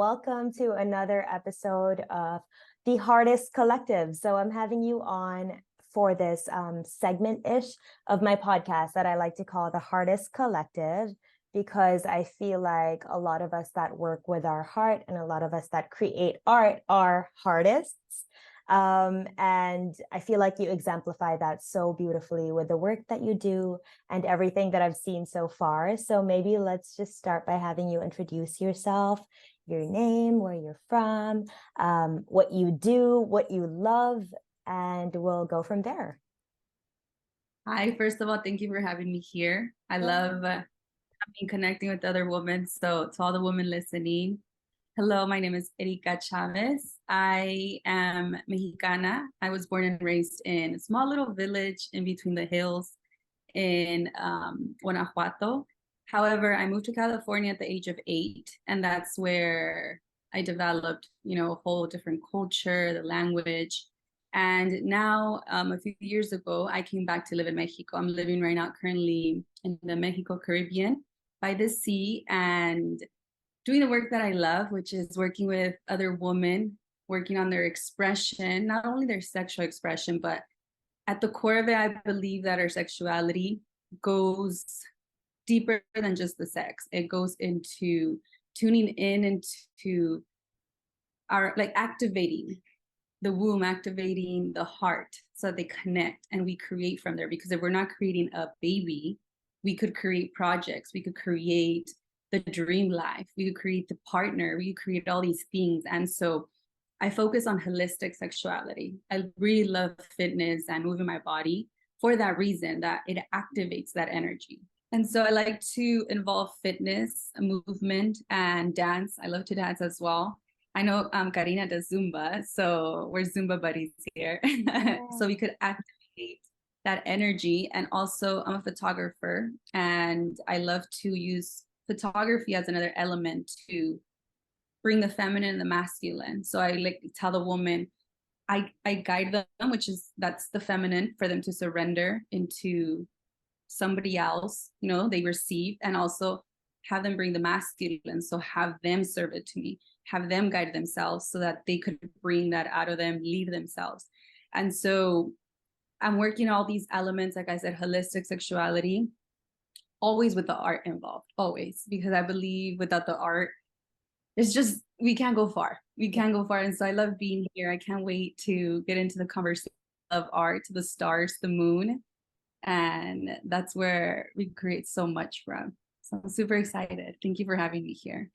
welcome to another episode of The Hardest Collective. So I'm having you on for this segment-ish of my podcast that I like to call The Hardest Collective, because I feel like a lot of us that work with our heart and a lot of us that create art are artists. And I feel like you exemplify that so beautifully with the work that you do and everything that I've seen so far. So maybe let's just start by having you introduce yourself, your name, where you're from, what you do, what you love, and we'll go from there. Hi, first of all, thank you for having me here. I love connecting with other women. So to all the women listening, hello, my name is Erika Chavez. I am Mexicana. I was born and raised in a small little village in between the hills in Guanajuato. However, I moved to California at the age of 8, and that's where I developed, a whole different culture, the language. And now, a few years ago, I came back to live in Mexico. I'm living right now currently in the Mexico Caribbean by the sea, and doing the work that I love, which is working with other women, working on their expression, not only their sexual expression, but at the core of it, I believe that our sexuality goes deeper than just the sex. It goes into tuning in into our, like, activating the womb, activating the heart so that they connect and we create from there. Because if we're not creating a baby, we could create projects, we could create the dream life, we could create the partner, we could create all these things. And so I focus on holistic sexuality. I really love fitness and moving my body for that reason, that it activates that energy. And so I like to involve fitness, movement, and dance. I love to dance as well. I know Karina does Zumba, so we're Zumba buddies here. Yeah. So we could activate that energy. And also, I'm a photographer, and I love to use photography as another element to bring the feminine and the masculine. So I like to tell the woman, I guide them, that's the feminine, for them to surrender into somebody else, they receive, and also have them bring the masculine. So have them serve it to me, have them guide themselves so that they could bring that out of them, lead themselves. And so I'm working all these elements, like I said, holistic sexuality, always with the art involved, always, because I believe without the art, it's just, we can't go far. We can't go far. And so I love being here. I can't wait to get into the conversation of art, the stars, the moon. And that's where we create so much from. So I'm super excited. Thank you for having me here.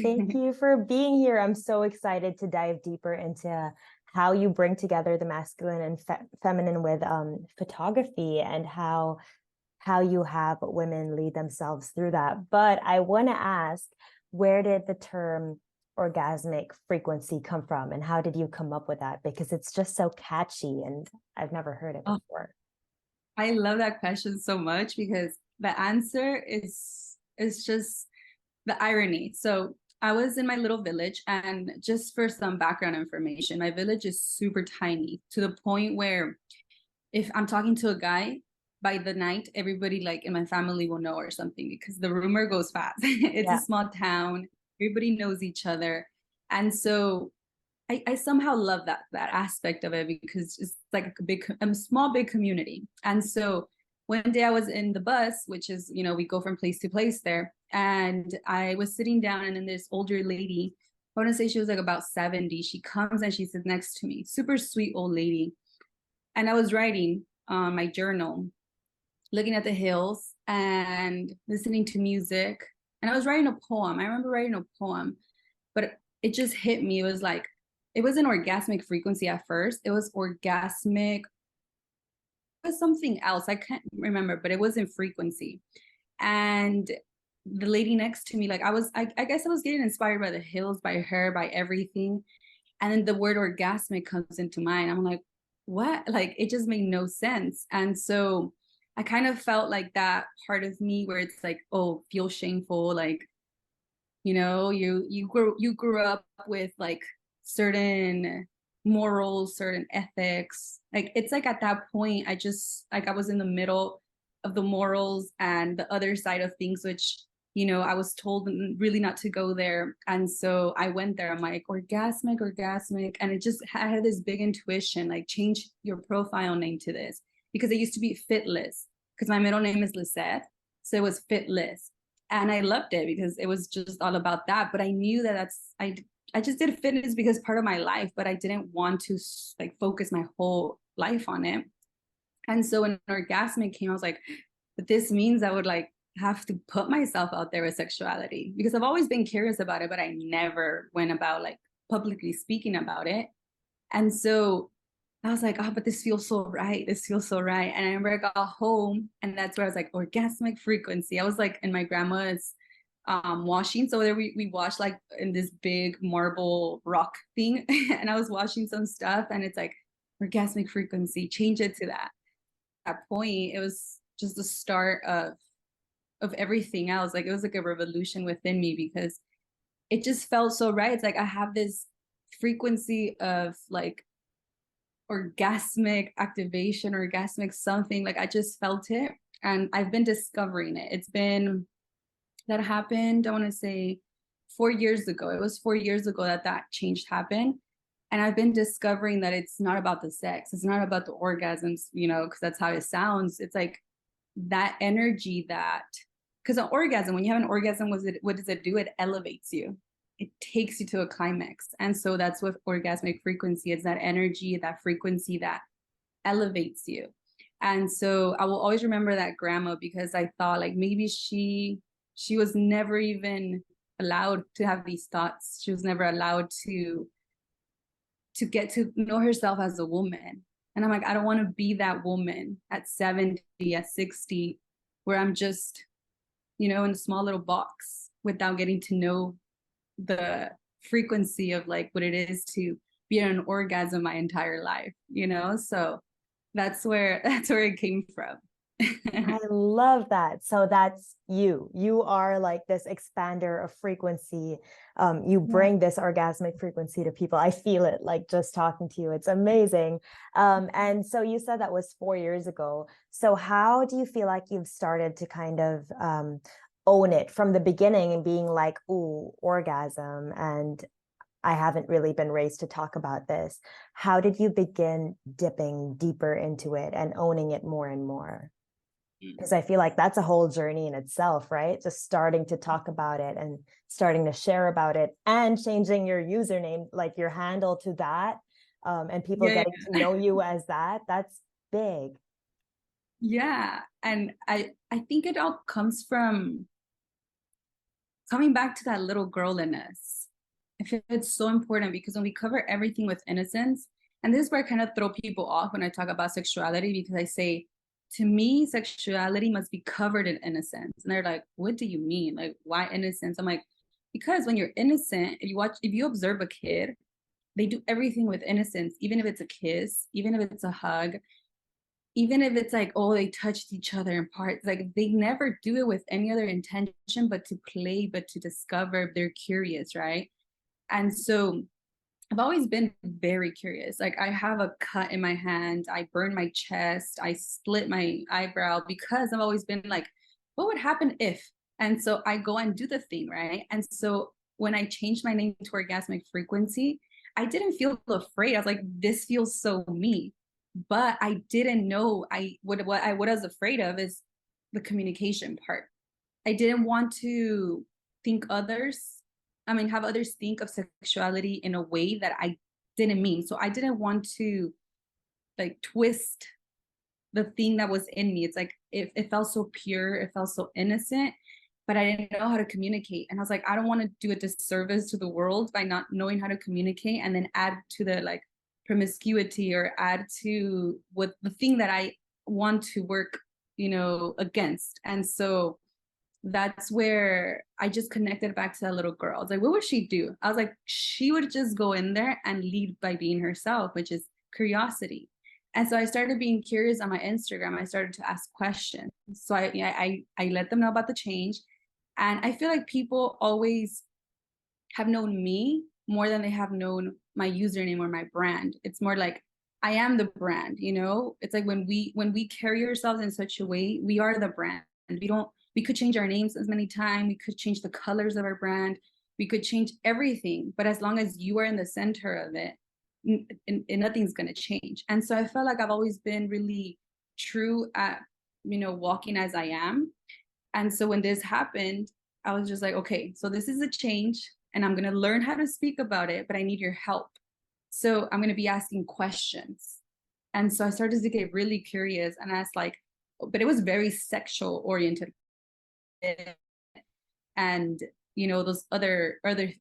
Thank you for being here. I'm so excited to dive deeper into how you bring together the masculine and feminine with photography, and how you have women lead themselves through that. But I want to ask, where did the term orgasmic frequency come from, and how did you come up with that? Because it's just so catchy and I've never heard it before. I love that question so much, because the answer is just the irony. So I was in my little village, and just for some background information, my village is super tiny, to the point where if I'm talking to a guy, by the night, everybody like in my family will know or something, because the rumor goes fast. It's a small town, everybody knows each other. And so I somehow love that aspect of it, because it's like a small big community. And so one day I was in the bus, which is, we go from place to place there, and I was sitting down, and then this older lady, I want to say she was like about 70, she comes and she sits next to me, super sweet old lady. And I was writing my journal, looking at the hills and listening to music. And I was writing a poem. I remember writing a poem, but it just hit me. It was like, it wasn't orgasmic frequency at first. It was orgasmic, it was something else. I can't remember, but it was in frequency. And the lady next to me, like I guess I was getting inspired by the hills, by her, by everything. And then the word orgasmic comes into mind. I'm like, what? Like, it just made no sense. And so I kind of felt like that part of me where it's like, oh, feel shameful. Like, you grew up with like certain morals, certain ethics. Like, it's like at that point, I just, like, I was in the middle of the morals and the other side of things, which I was told really not to go there. And so I went there. I'm like, orgasmic. And it just, I had this big intuition, like change your profile name to this, because it used to be Fitless, because my middle name is Lisseth. So it was Fitless. And I loved it because it was just all about that. But I knew that I just did fitness because part of my life, but I didn't want to like focus my whole life on it. And so when orgasmic came, I was like, but this means I would like have to put myself out there with sexuality, because I've always been curious about it, but I never went about like publicly speaking about it. And so I was like, oh, but this feels so right. This feels so right. And I remember I got home, and that's where I was like, orgasmic frequency. I was like in my grandma's washing. So there we washed like in this big marble rock thing. And I was washing some stuff, and it's like orgasmic frequency, change it to that. At that point, it was just the start of everything else. Like it was like a revolution within me, because it just felt so right. It's like I have this frequency of like orgasmic activation, orgasmic something. Like I just felt it, and I've been discovering it. It's been, that happened, I want to say 4 years ago. It was 4 years ago that change happened. And I've been discovering that it's not about the sex. It's not about the orgasms, because that's how it sounds. It's like that energy that, because an orgasm, when you have an orgasm, what does it do? It elevates you. It takes you to a climax. And so that's what orgasmic frequency is, that energy, that frequency that elevates you. And so I will always remember that grandma, because I thought like maybe she was never even allowed to have these thoughts. She was never allowed to get to know herself as a woman. And I'm like, I don't want to be that woman at 70, at 60, where I'm just, in a small little box without getting to know the frequency of like what it is to be in an orgasm my entire life, So that's where it came from. I love that. So that's you. You are like this expander of frequency. You bring this orgasmic frequency to people. I feel it like just talking to you. It's amazing. And so you said that was 4 years ago. So how do you feel like you've started to kind of own it from the beginning and being like, ooh, orgasm, and I haven't really been raised to talk about this. How did you begin dipping deeper into it and owning it more and more? Because I feel like that's a whole journey in itself, right? Just starting to talk about it and starting to share about it and changing your username, like your handle to that, and people getting to know you as that. That's big. Yeah. And I think it all comes from coming back to that little girl in us. I feel it's so important, because when we cover everything with innocence, and this is where I kind of throw people off when I talk about sexuality, because I say, to me, sexuality must be covered in innocence. And they're like, what do you mean? Like, why innocence? I'm like, because when you're innocent, if you observe a kid, they do everything with innocence, even if it's a kiss, even if it's a hug, even if it's like, oh, they touched each other in parts, like they never do it with any other intention but to play, but to discover. They're curious, right? And so I've always been very curious. Like I have a cut in my hand, I burned my chest, I split my eyebrow, because I've always been like, what would happen if? And so I go and do the thing, right? And so when I changed my name to Orgasmic Frequency, I didn't feel afraid. I was like, this feels so me. But I didn't know what I was afraid of is the communication part. I didn't want to have others think of sexuality in a way that I didn't mean. So I didn't want to like twist the thing that was in me. It's like it felt so pure, it felt so innocent, but I didn't know how to communicate. And I was like, I don't want to do a disservice to the world by not knowing how to communicate, and then add to the like promiscuity, or add to what the thing that I want to work, against. And so that's where I just connected back to that little girl. I was like, what would she do? I was like, she would just go in there and lead by being herself, which is curiosity. And so I started being curious on my Instagram. I started to ask questions. So I let them know about the change. And I feel like people always have known me more than they have known my username or my brand. It's more like I am the brand, It's like when we carry ourselves in such a way, we are the brand. We don't We could change our names as many times. We could change the colors of our brand. We could change everything. But as long as you are in the center of it, nothing's going to change. And so I felt like I've always been really true at, walking as I am. And so when this happened, I was just like, okay, so this is a change and I'm going to learn how to speak about it, but I need your help. So I'm going to be asking questions. And so I started to get really curious and asked but it was very sexual oriented. And, those other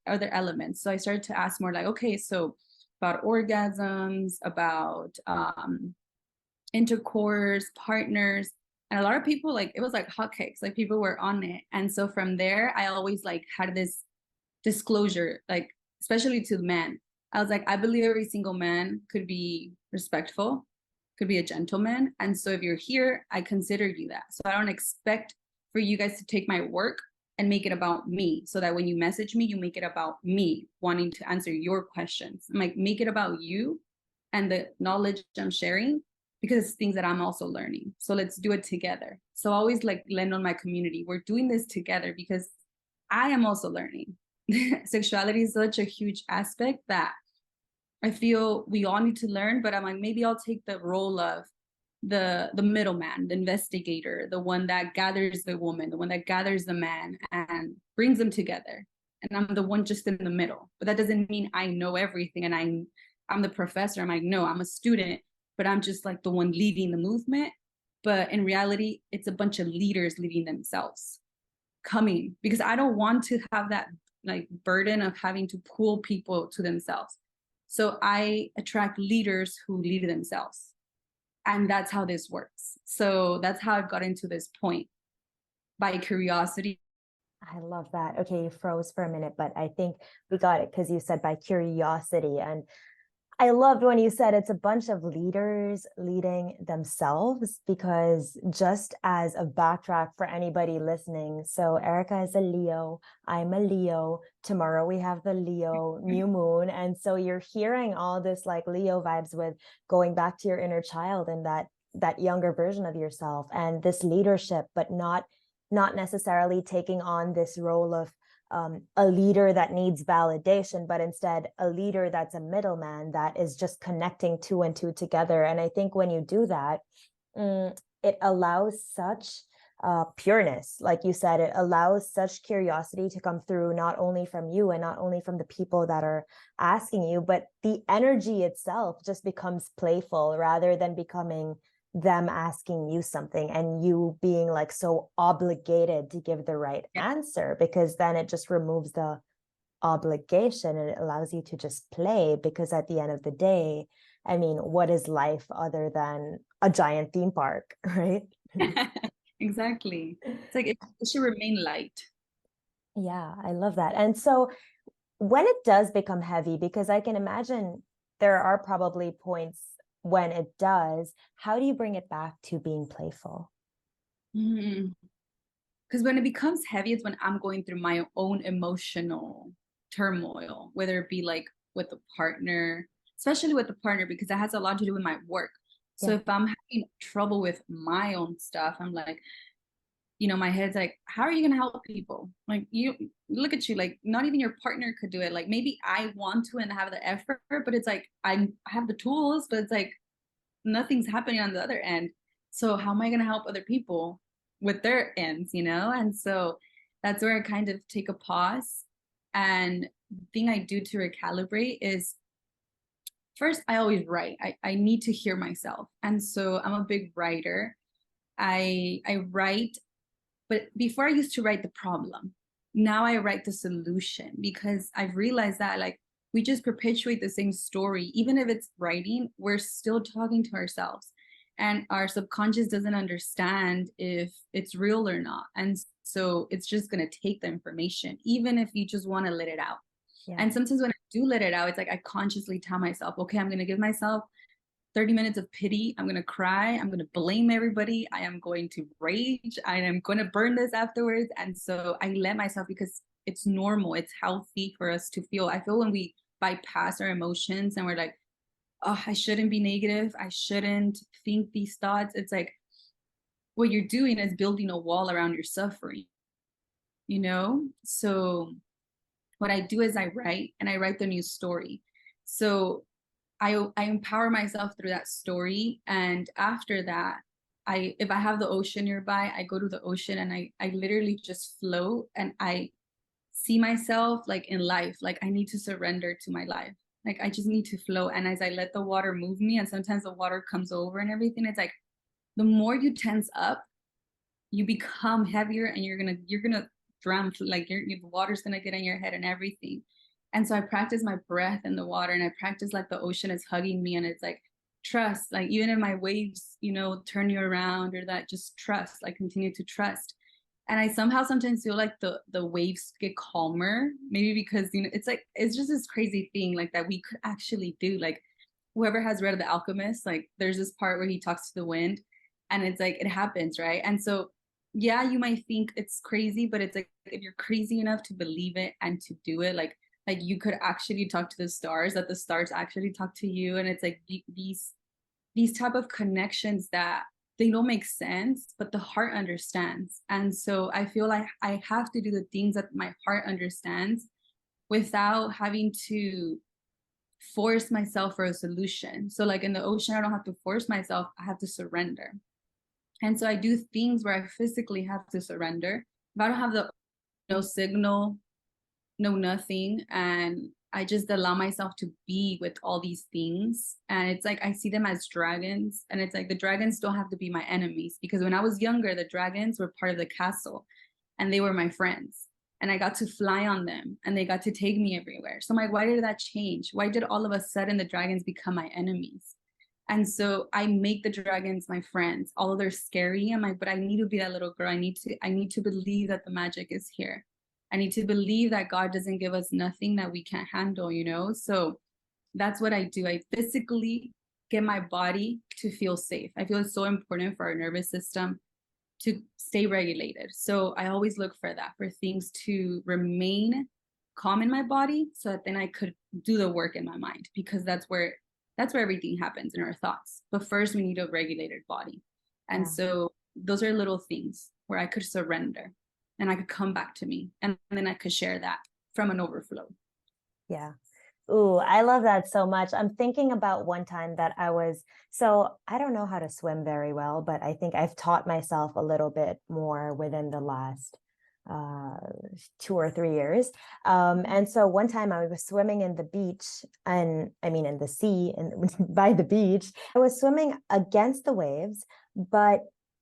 elements. So I started to ask more like, okay, so about orgasms, about intercourse, partners. And a lot of people, it was like hotcakes, like people were on it. And so from there, I always had this disclosure, especially to the man. I was like, I believe every single man could be respectful, could be a gentleman. And so if you're here, I consider you that. So I don't expect for you guys to take my work and make it about me, so that when you message me, you make it about me wanting to answer your questions. I'm like, make it about you and the knowledge I'm sharing, because it's things that I'm also learning. So let's do it together. So I always lend on my community. We're doing this together because I am also learning. Sexuality is such a huge aspect that I feel we all need to learn, but I'm like, maybe I'll take the role of the middleman, the investigator, the one that gathers the woman, the one that gathers the man and brings them together. And I'm the one just in the middle. But that doesn't mean I know everything and I'm the professor. I'm like, no, I'm a student, but I'm just the one leading the movement. But in reality, it's a bunch of leaders leading themselves coming, because I don't want to have that burden of having to pull people to themselves. So I attract leaders who lead themselves. And that's how this works. So that's how I've got into this point, by curiosity. I love that. Okay, you froze for a minute, but I think we got it because you said by curiosity. And I loved when you said it's a bunch of leaders leading themselves, because just as a backtrack for anybody listening, so Erika is a Leo, I'm a Leo. Tomorrow we have the Leo new moon. And so you're hearing all this Leo vibes with going back to your inner child and that younger version of yourself, and this leadership, but not necessarily taking on this role of a leader that needs validation, but instead a leader that's a middleman that is just connecting two and two together. And I think when you do that, it allows such pureness. Like you said, it allows such curiosity to come through, not only from you and not only from the people that are asking you, but the energy itself just becomes playful rather than becoming them asking you something and you being so obligated to give the right answer, because then it just removes the obligation and it allows you to just play. Because at the end of the day, I mean, what is life other than a giant theme park, right? Exactly. It's it should remain light. Yeah, I love that. And so when it does become heavy, because I can imagine there are probably points when it does, how do you bring it back to being playful? Because when it becomes heavy, it's when I'm going through my own emotional turmoil, whether it be with a partner, especially with a partner, because that has a lot to do with my work. So if I'm having trouble with my own stuff, I'm my head's how are you going to help people? You look at you, not even your partner could do it. Maybe I want to and have the effort, but it's I have the tools, but it's nothing's happening on the other end. So how am I going to help other people with their ends, And so that's where I kind of take a pause. And the thing I do to recalibrate is, first, I always write. I need to hear myself. And so I'm a big writer. I write, but before I used to write the problem. Now I write the solution, because I've realized that we just perpetuate the same story. Even if it's writing, we're still talking to ourselves. And our subconscious doesn't understand if it's real or not. And so it's just going to take the information, even if you just want to let it out. Yeah. And sometimes when I do let it out, it's I consciously tell myself, okay, I'm going to give myself 30 minutes of pity. I'm going to cry. I'm going to blame everybody. I am going to rage. I am going to burn this afterwards. And so I let myself, because it's normal. It's healthy for us to feel. I feel when we bypass our emotions and we're oh, I shouldn't be negative. I shouldn't think these thoughts. It's what you're doing is building a wall around your suffering, you know? So what I do is I write, and I write the new story. So I empower myself through that story. And after that, if I have the ocean nearby, I go to the ocean, and I literally just float, and I see myself like in life, like I need to surrender to my life. Like I just need to float. And as I let the water move me, and sometimes the water comes over and everything, it's like the more you tense up, you become heavier, and you're gonna drown. Like the water's gonna get in your head and everything. And so I practice my breath in the water, and I practice like the ocean is hugging me, and it's like trust. Like even if my waves, you know, turn you around, or that, just trust. Like continue to trust. And I somehow sometimes feel like the waves get calmer, maybe because, you know, it's like it's just this crazy thing like that we could actually do. Like whoever has read The Alchemist, like there's this part where he talks to the wind, and it's like it happens, right? And so yeah, you might think it's crazy, but it's like if you're crazy enough to believe it and to do it, like you could actually talk to the stars, that the stars actually talk to you. And it's like these type of connections that they don't make sense, but the heart understands. And so I feel like I have to do the things that my heart understands without having to force myself for a solution. So like in the ocean, I don't have to force myself, I have to surrender. And so I do things where I physically have to surrender. If I don't have the no signal, no nothing, and I just allow myself to be with all these things. And it's like I see them as dragons. And it's like the dragons don't have to be my enemies, because when I was younger, the dragons were part of the castle, and they were my friends. And I got to fly on them, and they got to take me everywhere. So I'm like, why did that change? Why did all of a sudden the dragons become my enemies? And so I make the dragons my friends, although they're scary. I'm like, but I need to be that little girl. I need to believe that the magic is here. I need to believe that God doesn't give us nothing that we can't handle, you know? So that's what I do. I physically get my body to feel safe. I feel it's so important for our nervous system to stay regulated. So I always look for that, for things to remain calm in my body, so that then I could do the work in my mind, because that's where everything happens, in our thoughts. But first we need a regulated body. And so those are little things where I could surrender, and I could come back to me, and then I could share that from an overflow. Yeah. Ooh, I love that so much. I'm thinking about one time that so I don't know how to swim very well, but I think I've taught myself a little bit more within the last 2 or 3 years. And so one time I was swimming in the beach, and I mean in the sea, and by the beach, I was swimming against the waves, but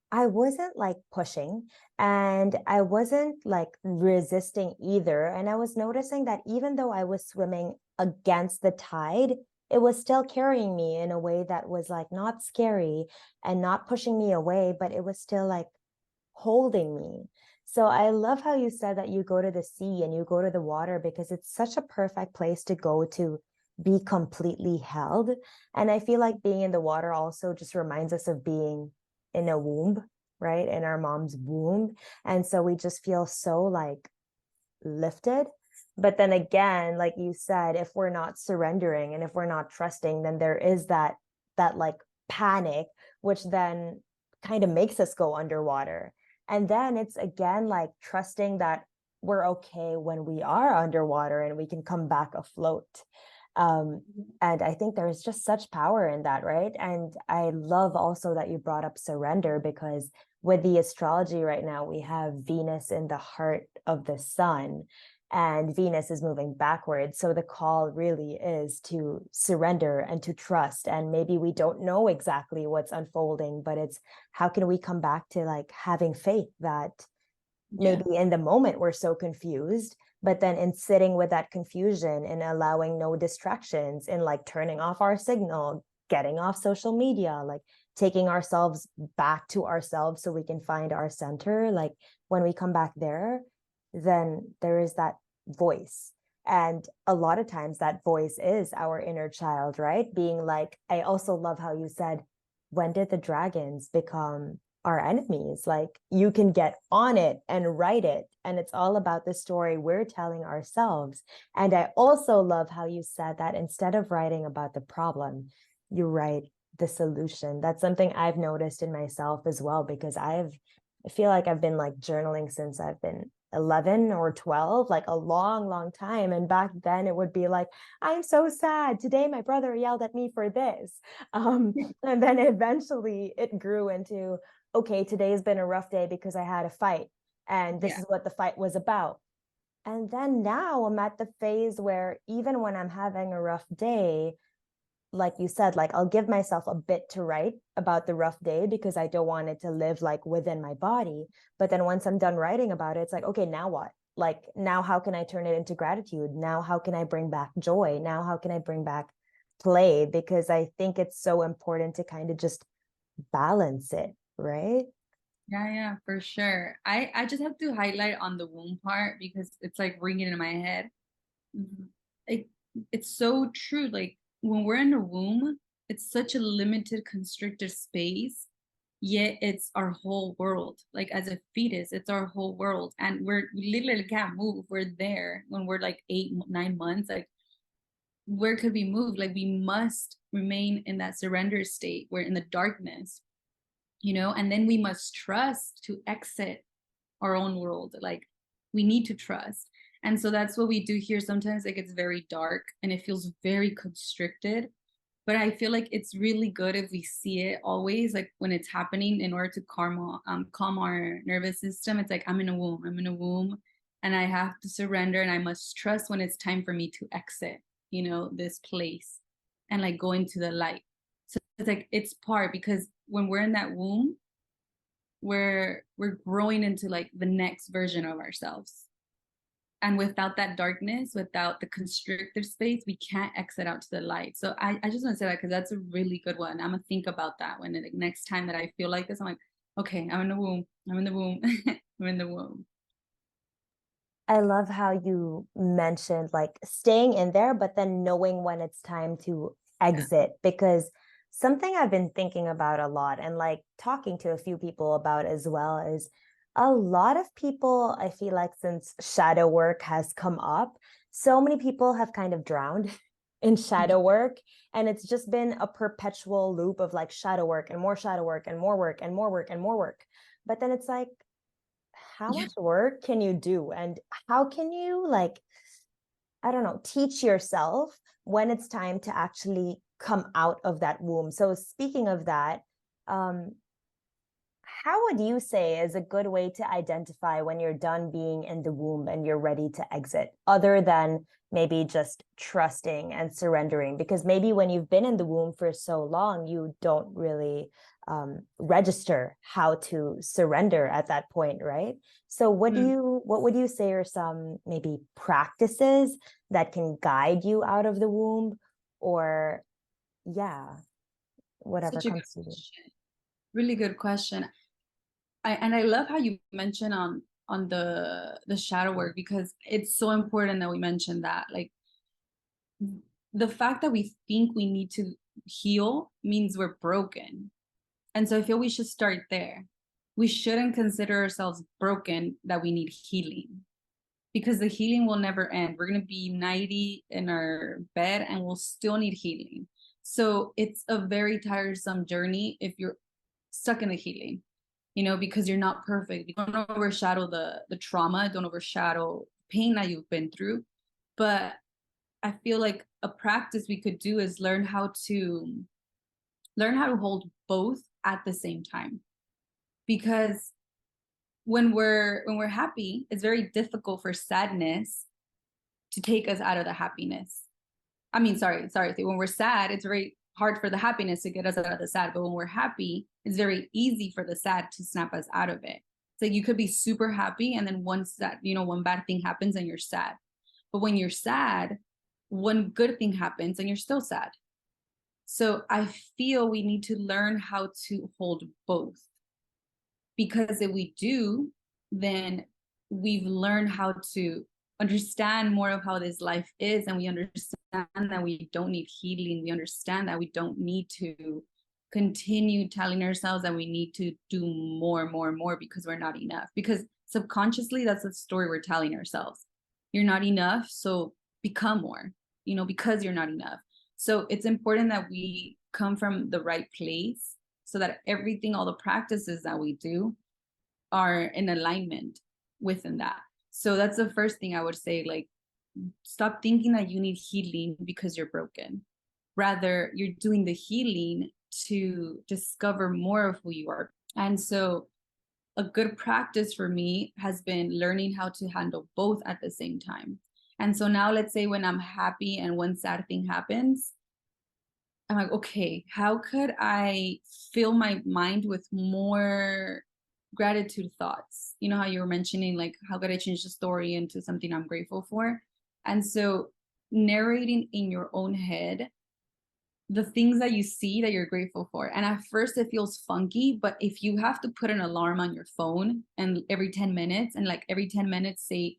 I wasn't like pushing, and I wasn't like resisting either. And I was noticing that even though I was swimming against the tide, it was still carrying me in a way that was like not scary and not pushing me away, but it was still like holding me. So I love how you said that you go to the sea and you go to the water, because it's such a perfect place to go to be completely held. And I feel like being in the water also just reminds us of being in a womb, right? In our mom's womb. And so we just feel so like lifted. But then again, like you said, if we're not surrendering and if we're not trusting, then there is that like panic, which then kind of makes us go underwater. And then it's again like trusting that we're okay when we are underwater and we can come back afloat. And I think there's just such power in that, right? And I love also that you brought up surrender, because with the astrology right now, we have Venus in the heart of the sun, and Venus is moving backwards. So the call really is to surrender and to trust. And maybe we don't know exactly what's unfolding, but it's how can we come back to like having faith that maybe in the moment we're so confused, but then in sitting with that confusion and allowing no distractions, and like turning off our signal, getting off social media, like taking ourselves back to ourselves so we can find our center. Like when we come back there, then there is that voice. And a lot of times that voice is our inner child, right? Being like, I also love how you said, when did the dragons become our enemies? Like you can get on it and write it, and it's all about the story we're telling ourselves. And I also love how you said that instead of writing about the problem, you write the solution. That's something I've noticed in myself as well, because I feel like I've been like journaling since I've been 11 or 12, like a long time. And back then it would be like, I'm so sad today, my brother yelled at me for this. And then eventually it grew into, okay, today's been a rough day because I had a fight, and this is what the fight was about. And then now I'm at the phase where even when I'm having a rough day, like you said, like I'll give myself a bit to write about the rough day because I don't want it to live like within my body. But then once I'm done writing about it, it's like, okay, now what? Like, now how can I turn it into gratitude? Now how can I bring back joy? Now how can I bring back play? Because I think it's so important to kind of just balance it, right? Yeah, for sure. I just have to highlight on the womb part because it's like ringing in my head. It, it's so true. Like when we're in a womb, it's such a limited, constricted space, yet it's our whole world. Like as a fetus, it's our whole world. And we literally can't move. We're there when we're like 8, 9 months. Like where could we move? Like we must remain in that surrender state. We're in the darkness, and then we must trust to exit our own world. Like we need to trust. And so that's what we do here. Sometimes like it's very dark and it feels very constricted, but I feel like it's really good if we see it always, like when it's happening, in order to calm our nervous system. It's like, I'm in a womb and I have to surrender, and I must trust when it's time for me to exit, this place, and like go into the light. So it's like, it's part, because when we're in that womb, we're growing into like the next version of ourselves. And without that darkness, without the constrictive space, we can't exit out to the light. So I just want to say that because that's a really good one. I'm gonna think about that when the next time that I feel like this, I'm like, okay, I'm in the womb. I'm in the womb. I'm in the womb. I love how you mentioned like staying in there, but then knowing when it's time to exit, because something I've been thinking about a lot and like talking to a few people about as well is a lot of people, I feel like since shadow work has come up, so many people have kind of drowned in shadow work. And it's just been a perpetual loop of like shadow work and more shadow work and more work and more work and more work. But then it's like, how much work can you do, and how can you, like, I don't know, teach yourself when it's time to actually come out of that womb? So speaking of that, how would you say is a good way to identify when you're done being in the womb and you're ready to exit, other than maybe just trusting and surrendering? Because maybe when you've been in the womb for so long, you don't really register how to surrender at that point, right? So what would you say are some maybe practices that can guide you out of the womb, or whatever comes to you? Really good question. I love how you mentioned on the shadow work, because it's so important that we mention that. Like the fact that we think we need to heal means we're broken. And so I feel we should start there. We shouldn't consider ourselves broken, that we need healing, because the healing will never end. We're going to be 90 in our bed and we'll still need healing. So it's a very tiresome journey if you're stuck in the healing, because you're not perfect. You don't overshadow the trauma, don't overshadow pain that you've been through. But I feel like a practice we could do is learn how to hold both at the same time. Because when we're happy, it's very difficult for sadness to take us out of the happiness. I mean, sorry. When we're sad, it's very hard for the happiness to get us out of the sad. But when we're happy, it's very easy for the sad to snap us out of it. It's like you could be super happy, and then one bad thing happens and you're sad. But when you're sad, one good thing happens and you're still sad. So I feel we need to learn how to hold both. Because if we do, then we've learned how to understand more of how this life is, and we understand that we don't need healing. We understand that we don't need to continue telling ourselves that we need to do more because we're not enough. Because subconsciously, that's the story we're telling ourselves. You're not enough, so become more, because you're not enough. So it's important that we come from the right place, so that everything, all the practices that we do are in alignment within that. So that's the first thing I would say, like, stop thinking that you need healing because you're broken. Rather, you're doing the healing to discover more of who you are. And so a good practice for me has been learning how to handle both at the same time. And so now, let's say when I'm happy and one sad thing happens, I'm like, okay, how could I fill my mind with more gratitude thoughts? You know how you were mentioning, like, how could I change the story into something I'm grateful for? And so narrating in your own head the things that you see that you're grateful for. And at first it feels funky, but if you have to put an alarm on your phone and every 10 minutes, and like every 10 minutes say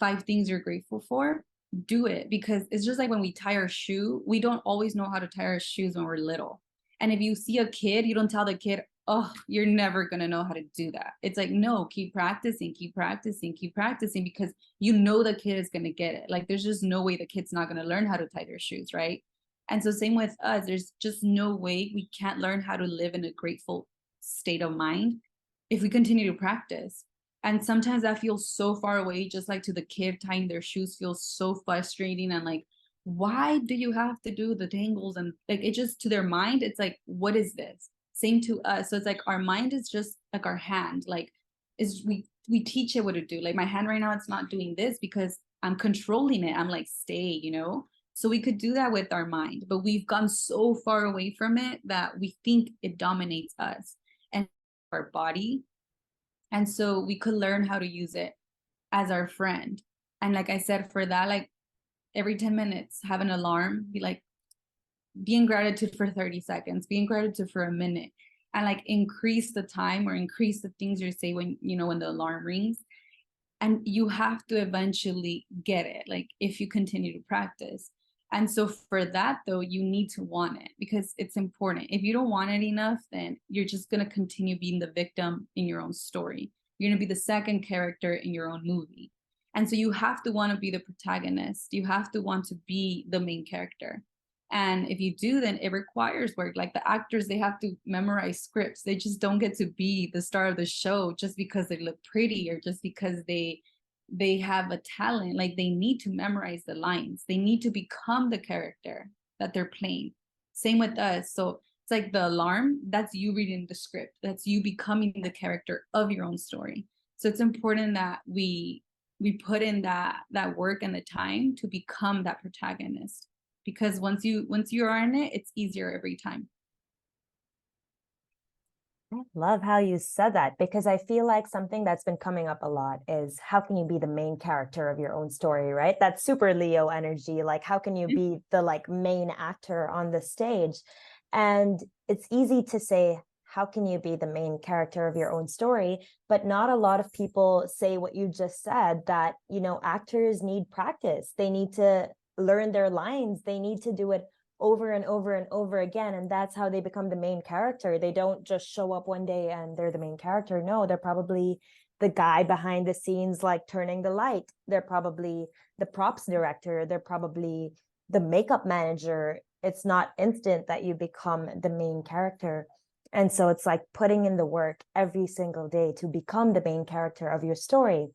5 things you're grateful for, do it. Because it's just like when we tie our shoe, we don't always know how to tie our shoes when we're little. And if you see a kid, you don't tell the kid, oh, you're never going to know how to do that. It's like, no, keep practicing, keep practicing, keep practicing, because you know the kid is going to get it. Like, there's just no way the kid's not going to learn how to tie their shoes, right? And so same with us, there's just no way we can't learn how to live in a grateful state of mind if we continue to practice. And sometimes that feels so far away, just like to the kid tying their shoes feels so frustrating. And like, why do you have to do the tangles? And like, it just, to their mind, it's like, what is this? Same to us. So it's like our mind is just like our hand, like, is we teach it what to do. Like my hand right now, it's not doing this because I'm controlling it. I'm like, stay, you know? So we could do that with our mind, but we've gone so far away from it that we think it dominates us and our body. And so we could learn how to use it as our friend. And like I said, for that, like every 10 minutes, have an alarm, be like, be in gratitude for 30 seconds, be in gratitude for a minute, and like increase the time or increase the things you say when, you know, when the alarm rings. And you have to eventually get it, like if you continue to practice. And so for that, though, you need to want it, because it's important. If you don't want it enough, then you're just going to continue being the victim in your own story. You're going to be the second character in your own movie. And so you have to want to be the protagonist. You have to want to be the main character. And if you do, then it requires work. Like the actors, they have to memorize scripts. They just don't get to be the star of the show just because they look pretty or just because they have a talent. Like they need to memorize the lines. They need to become the character that they're playing. Same with us. So it's like the alarm, that's you reading the script. That's you becoming the character of your own story. So it's important that we put in that work and the time to become that protagonist, because once you are in it, it's easier every time. I love how you said that, because I feel like something that's been coming up a lot is how can you be the main character of your own story, right? That's super Leo energy. Like, how can you be the like main actor on the stage? And it's easy to say, how can you be the main character of your own story? But not a lot of people say what you just said, that, you know, actors need practice. They need to learn their lines. They need to do it over and over and over again, and that's how they become the main character. They don't just show up one day and they're the main character. No, they're probably the guy behind the scenes, like turning the light. They're probably the props director. They're probably the makeup manager. It's not instant that you become the main character. And so it's like putting in the work every single day to become the main character of your story.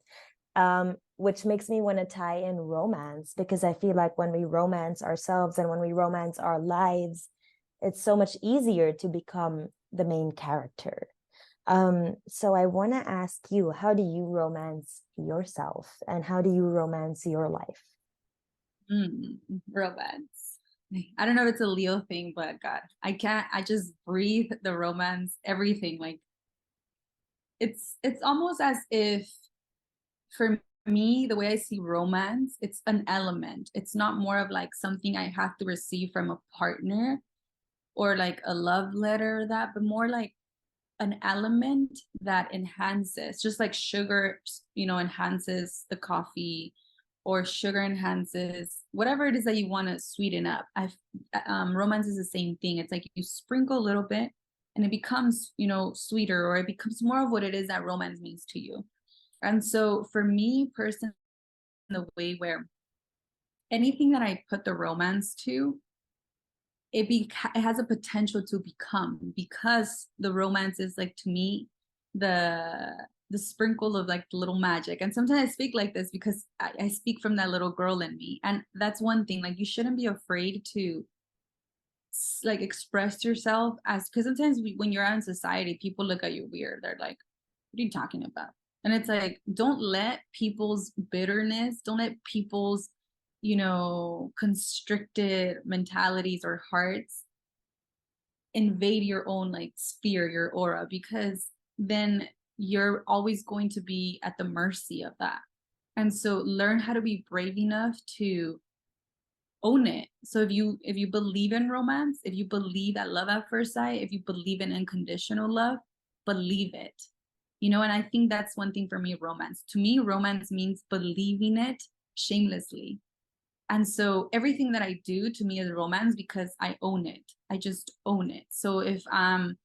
Which makes me want to tie in romance, because I feel like when we romance ourselves and when we romance our lives, it's so much easier to become the main character. So I want to ask you, how do you romance yourself and how do you romance your life? Romance. I don't know if it's a Leo thing, but God, I just breathe the romance, everything. Like it's almost as if, for me, the way I see romance, it's an element. It's not more of like something I have to receive from a partner or like a love letter or that, but more like an element that enhances, just like sugar, you know, enhances the coffee, or sugar enhances whatever it is that you want to sweeten up. Romance is the same thing. It's like you sprinkle a little bit and it becomes, you know, sweeter, or it becomes more of what it is that romance means to you. And so for me personally, the way where anything that I put the romance to, it has a potential to become, because the romance is like, to me, the sprinkle of like the little magic. And sometimes I speak like this because I speak from that little girl in me. And that's one thing, like, you shouldn't be afraid to like express yourself, as because sometimes when you're out in society, people look at you weird. They're like, what are you talking about? And it's like, don't let people's bitterness, don't let people's, constricted mentalities or hearts invade your own like sphere, your aura, because then you're always going to be at the mercy of that. And so learn how to be brave enough to own it. So if you believe in romance, if you believe at love at first sight, if you believe in unconditional love, believe it. And I think that's one thing for me, romance. To me, romance means believing it shamelessly. And so everything that I do, to me, is romance, because I own it. I just own it. So if I'm,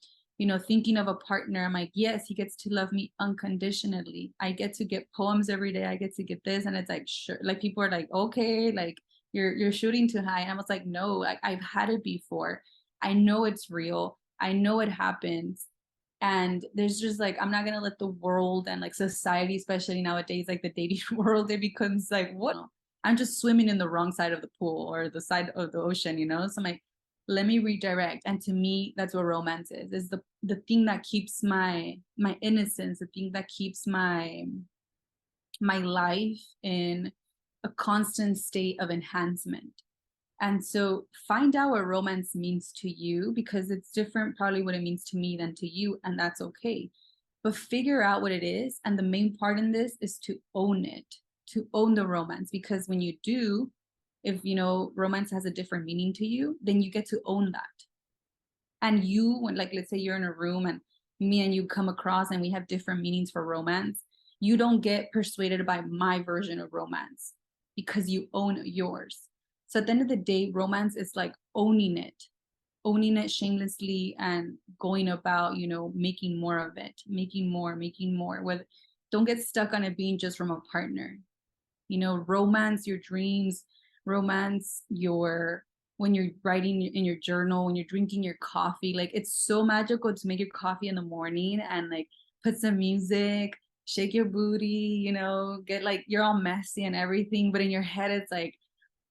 thinking of a partner, I'm like, yes, he gets to love me unconditionally. I get to get poems every day. I get to get this. And it's like, sure. Like, people are like, okay, like you're shooting too high. And I was like, no, I've had it before. I know it's real. I know it happens. And there's just like, I'm not going to let the world and like society, especially nowadays, like the dating world, it becomes like, what? I'm just swimming in the wrong side of the pool or the side of the ocean, So I'm like, let me redirect. And to me, that's what romance is the thing that keeps my innocence, the thing that keeps my life in a constant state of enhancement. And so find out what romance means to you, because it's different probably what it means to me than to you, and that's okay. But figure out what it is. And the main part in this is to own it, to own the romance. Because when you do, if romance has a different meaning to you, then you get to own that. And when, like, let's say you're in a room and me and you come across and we have different meanings for romance, you don't get persuaded by my version of romance, because you own yours. So at the end of the day, romance is like owning it shamelessly, and going about, making more of it, making more. Don't get stuck on it being just from a partner. Romance your dreams, romance when you're writing in your journal, when you're drinking your coffee. Like, it's so magical to make your coffee in the morning and like put some music, shake your booty, get like, you're all messy and everything, but in your head it's like,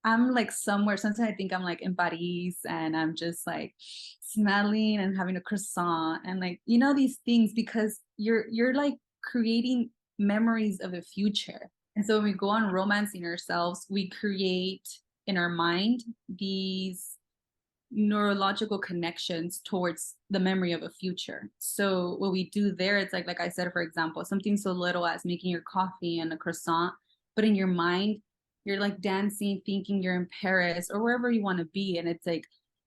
I'm like somewhere. Sometimes I think I'm like in Paris and I'm just like smelling and having a croissant and like, these things, because you're like creating memories of the future. And so when we go on romancing ourselves, we create in our mind these neurological connections towards the memory of a future. So what we do there, it's like I said, for example, something so little as making your coffee and a croissant, but in your mind, you're like dancing, thinking you're in Paris or wherever you want to be. And it's like,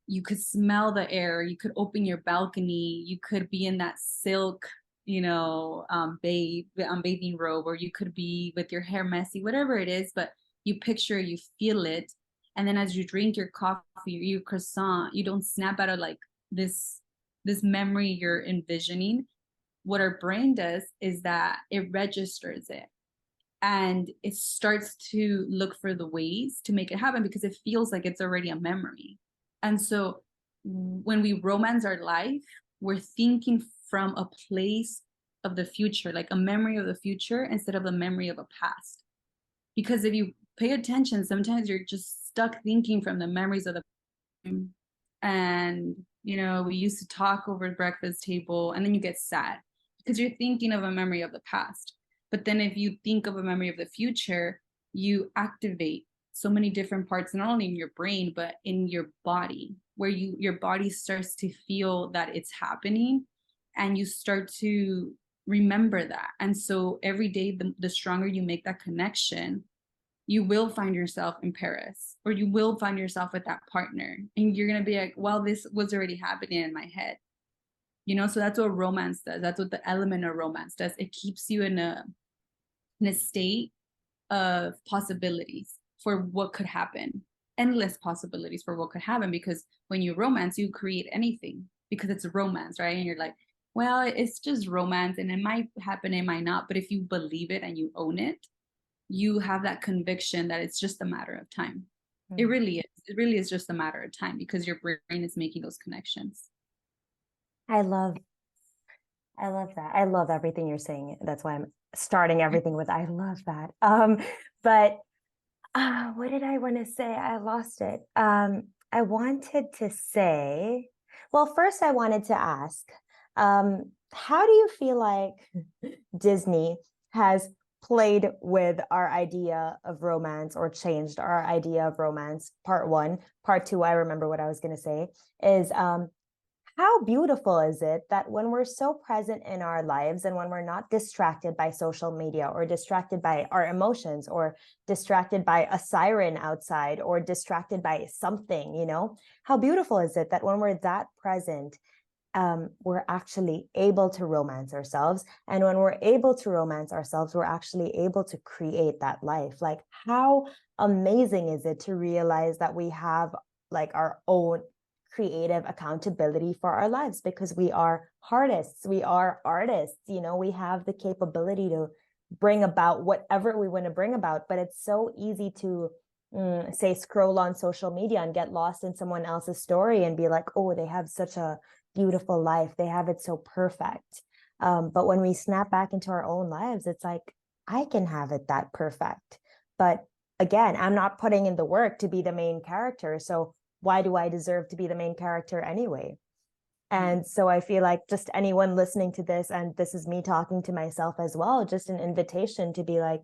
you could smell the air, you could open your balcony, you could be in that silk, bathing robe, or you could be with your hair messy, whatever it is, but you picture, you feel it. And then as you drink your coffee, your croissant, you don't snap out of like this memory you're envisioning. What our brain does is that it registers it. And it starts to look for the ways to make it happen, because it feels like it's already a memory. And so when we romance our life, we're thinking from a place of the future, like a memory of the future instead of a memory of a past. Because if you pay attention, sometimes you're just stuck thinking from the memories of the past. And we used to talk over the breakfast table, and then you get sad because you're thinking of a memory of the past. But then if you think of a memory of the future, you activate so many different parts, not only in your brain, but in your body, where your body starts to feel that it's happening, and you start to remember that. And so every day, the stronger you make that connection, you will find yourself in Paris, or you will find yourself with that partner. And you're going to be like, well, this was already happening in my head. So that's what romance does. That's what the element of romance does. It keeps you in a state of possibilities for what could happen, endless possibilities for what could happen. Because when you romance, you create anything, because it's a romance, right? And you're like, well, it's just romance, and it might happen, it might not. But if you believe it and you own it, you have that conviction that it's just a matter of time. It really is. it really is just a matter of time because your brain is making those connections. I love that. I love everything you're saying. That's why I'm starting everything with I love that. But what did I want to say? I lost it. I wanted to say, well, first I wanted to ask, how do you feel like Disney has played with our idea of romance or changed our idea of romance? Part one. Part two, I remember what I was going to say is, how beautiful is it that when we're so present in our lives and when we're not distracted by social media or distracted by our emotions or distracted by a siren outside or distracted by something, you know, how beautiful is it that when we're that present, we're actually able to romance ourselves. And when we're able to romance ourselves, we're actually able to create that life. Like, how amazing is it to realize that we have like our own creative accountability for our lives, because we are artists, we are artists, you know, we have the capability to bring about whatever we want to bring about. But it's so easy to say scroll on social media and get lost in someone else's story and be like, oh, they have such a beautiful life, they have it so perfect. But when we snap back into our own lives, it's like, I can have it that perfect, but again, I'm not putting in the work to be the main character, so why do I deserve to be the main character anyway? And so I feel like just anyone listening to this, and this is me talking to myself as well, just an invitation to be like,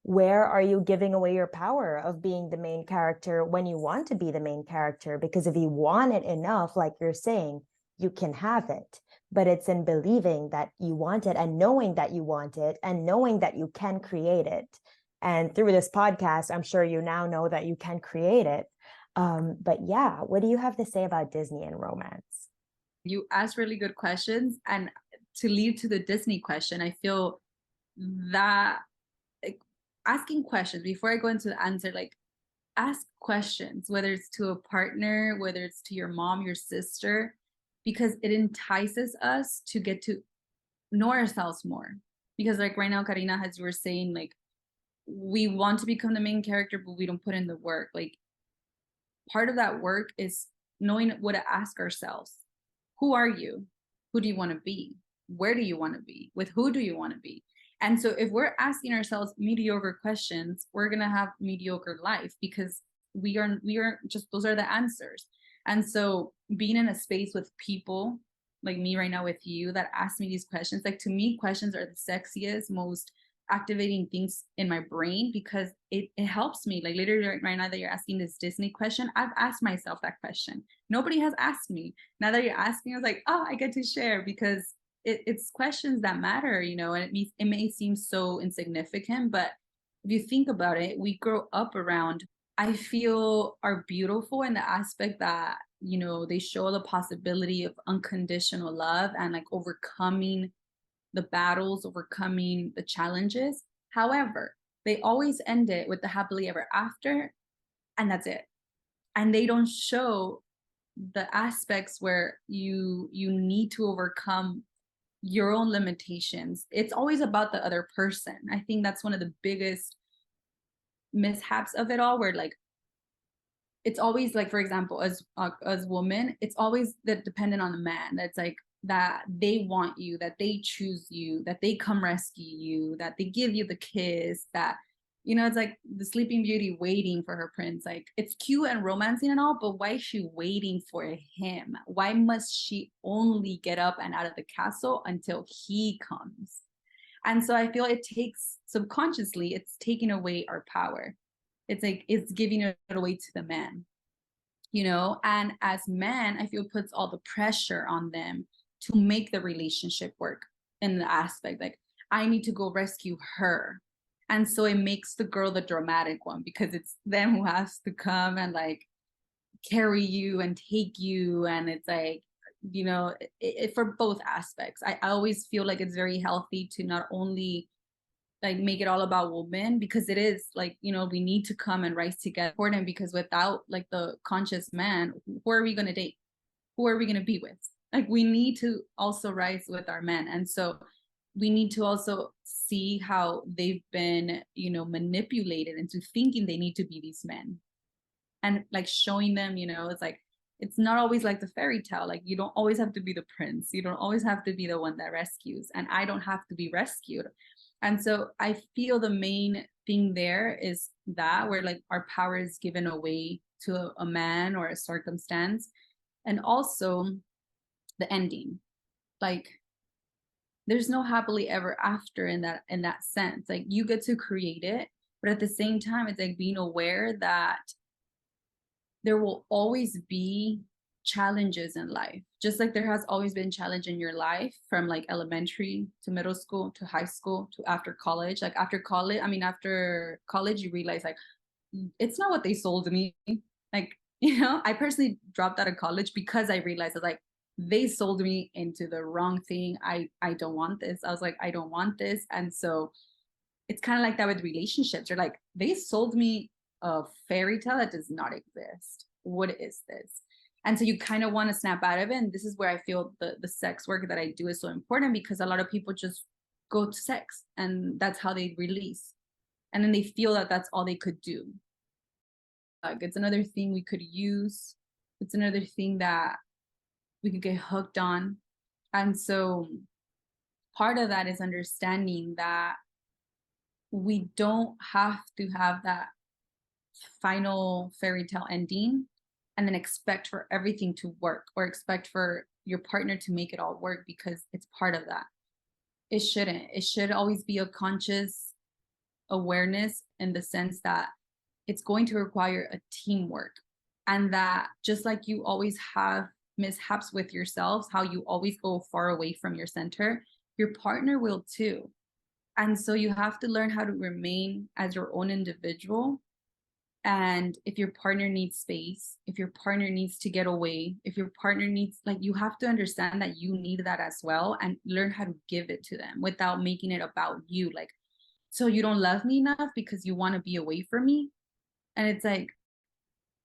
where are you giving away your power of being the main character when you want to be the main character? Because if you want it enough, like you're saying, you can have it. But it's in believing that you want it and knowing that you want it and knowing that you can create it. And through this podcast, I'm sure you now know that you can create it. But yeah, what do you have to say about Disney and romance? You asked really good questions. And to lead to the Disney question, I feel that like, asking questions before I go into the answer, like ask questions, whether it's to a partner, whether it's to your mom, your sister, because it entices us to get to know ourselves more. Because like right now, Karina, as you were saying, like we want to become the main character, but we don't put in the work. Like part of that work is knowing what to ask ourselves. Who are you? Who do you want to be? Where do you want to be? With who do you want to be? And so if we're asking ourselves mediocre questions, we're going to have mediocre life, because we are just, those are the answers. And so being in a space with people like me right now with you that ask me these questions, like to me, questions are the sexiest, most activating things in my brain, because it helps me. Like literally right now that you're asking this Disney question, I've asked myself that question. Nobody has asked me. Now that you're asking, I was like, oh, I get to share, because it's questions that matter, you know, and it may seem so insignificant, but if you think about it, we grow up around, I feel, are beautiful in the aspect that, you know, they show the possibility of unconditional love and like overcoming the battles, overcoming the challenges. However, they always end it with the happily ever after, and that's it. And they don't show the aspects where you need to overcome your own limitations. It's always about the other person. I think that's one of the biggest mishaps of it all, where like it's always like, for example, as women, it's always that dependent on the man. That's like that they want you, that they choose you, that they come rescue you, that they give you the kiss, that, you know, it's like the Sleeping Beauty waiting for her prince. Like it's cute and romancing and all, but why is she waiting for him? Why must she only get up and out of the castle until he comes? And so I feel it takes, subconsciously, it's taking away our power. It's like it's giving it away to the man, you know. And as men, I feel it puts all the pressure on them to make the relationship work, in the aspect like, I need to go rescue her. And so it makes the girl the dramatic one, because it's them who has to come and like carry you and take you. And it's like, you know, for both aspects, I always feel like it's very healthy to not only like make it all about women, because it is like, you know, we need to come and rise together. Important, because without like the conscious man, who are we going to date? Who are we going to be with? Like we need to also rise with our men. And so we need to also see how they've been, you know, manipulated into thinking they need to be these men. and like showing them, you know, it's like, it's not always like the fairy tale. Like you don't always have to be the prince. You don't always have to be the one that rescues, and I don't have to be rescued. And so I feel the main thing there is that where like our power is given away to a man or a circumstance. And also the ending, like there's no happily ever after in that sense. Like you get to create it, but at the same time it's like being aware that there will always be challenges in life, just like there has always been challenge in your life, from like elementary to middle school to high school to after college. Like after college, I mean after college you realize like it's not what they sold me. Like, you know, I personally dropped out of college because I realized that like they sold me into the wrong thing. I don't want this. I was like, I don't want this. And so it's kind of like that with relationships. You're like, they sold me a fairy tale that does not exist. What is this? And so you kind of want to snap out of it. And this is where I feel the sex work that I do is so important, because a lot of people just go to sex and that's how they release. And then they feel that that's all they could do. It's another thing we could use. It's another thing that we could get hooked on. And so part of that is understanding that we don't have to have that final fairy tale ending and then expect for everything to work, or expect for your partner to make it all work, because it's part of that. It shouldn't. It should always be a conscious awareness, in the sense that it's going to require a teamwork, and that just like you always have mishaps with yourselves, how you always go far away from your center, your partner will too. And so you have to learn how to remain as your own individual. And if your partner needs space, if your partner needs to get away, if your partner needs, like, you have to understand that you need that as well, and learn how to give it to them without making it about you. Like, so you don't love me enough because you want to be away from me. And it's like,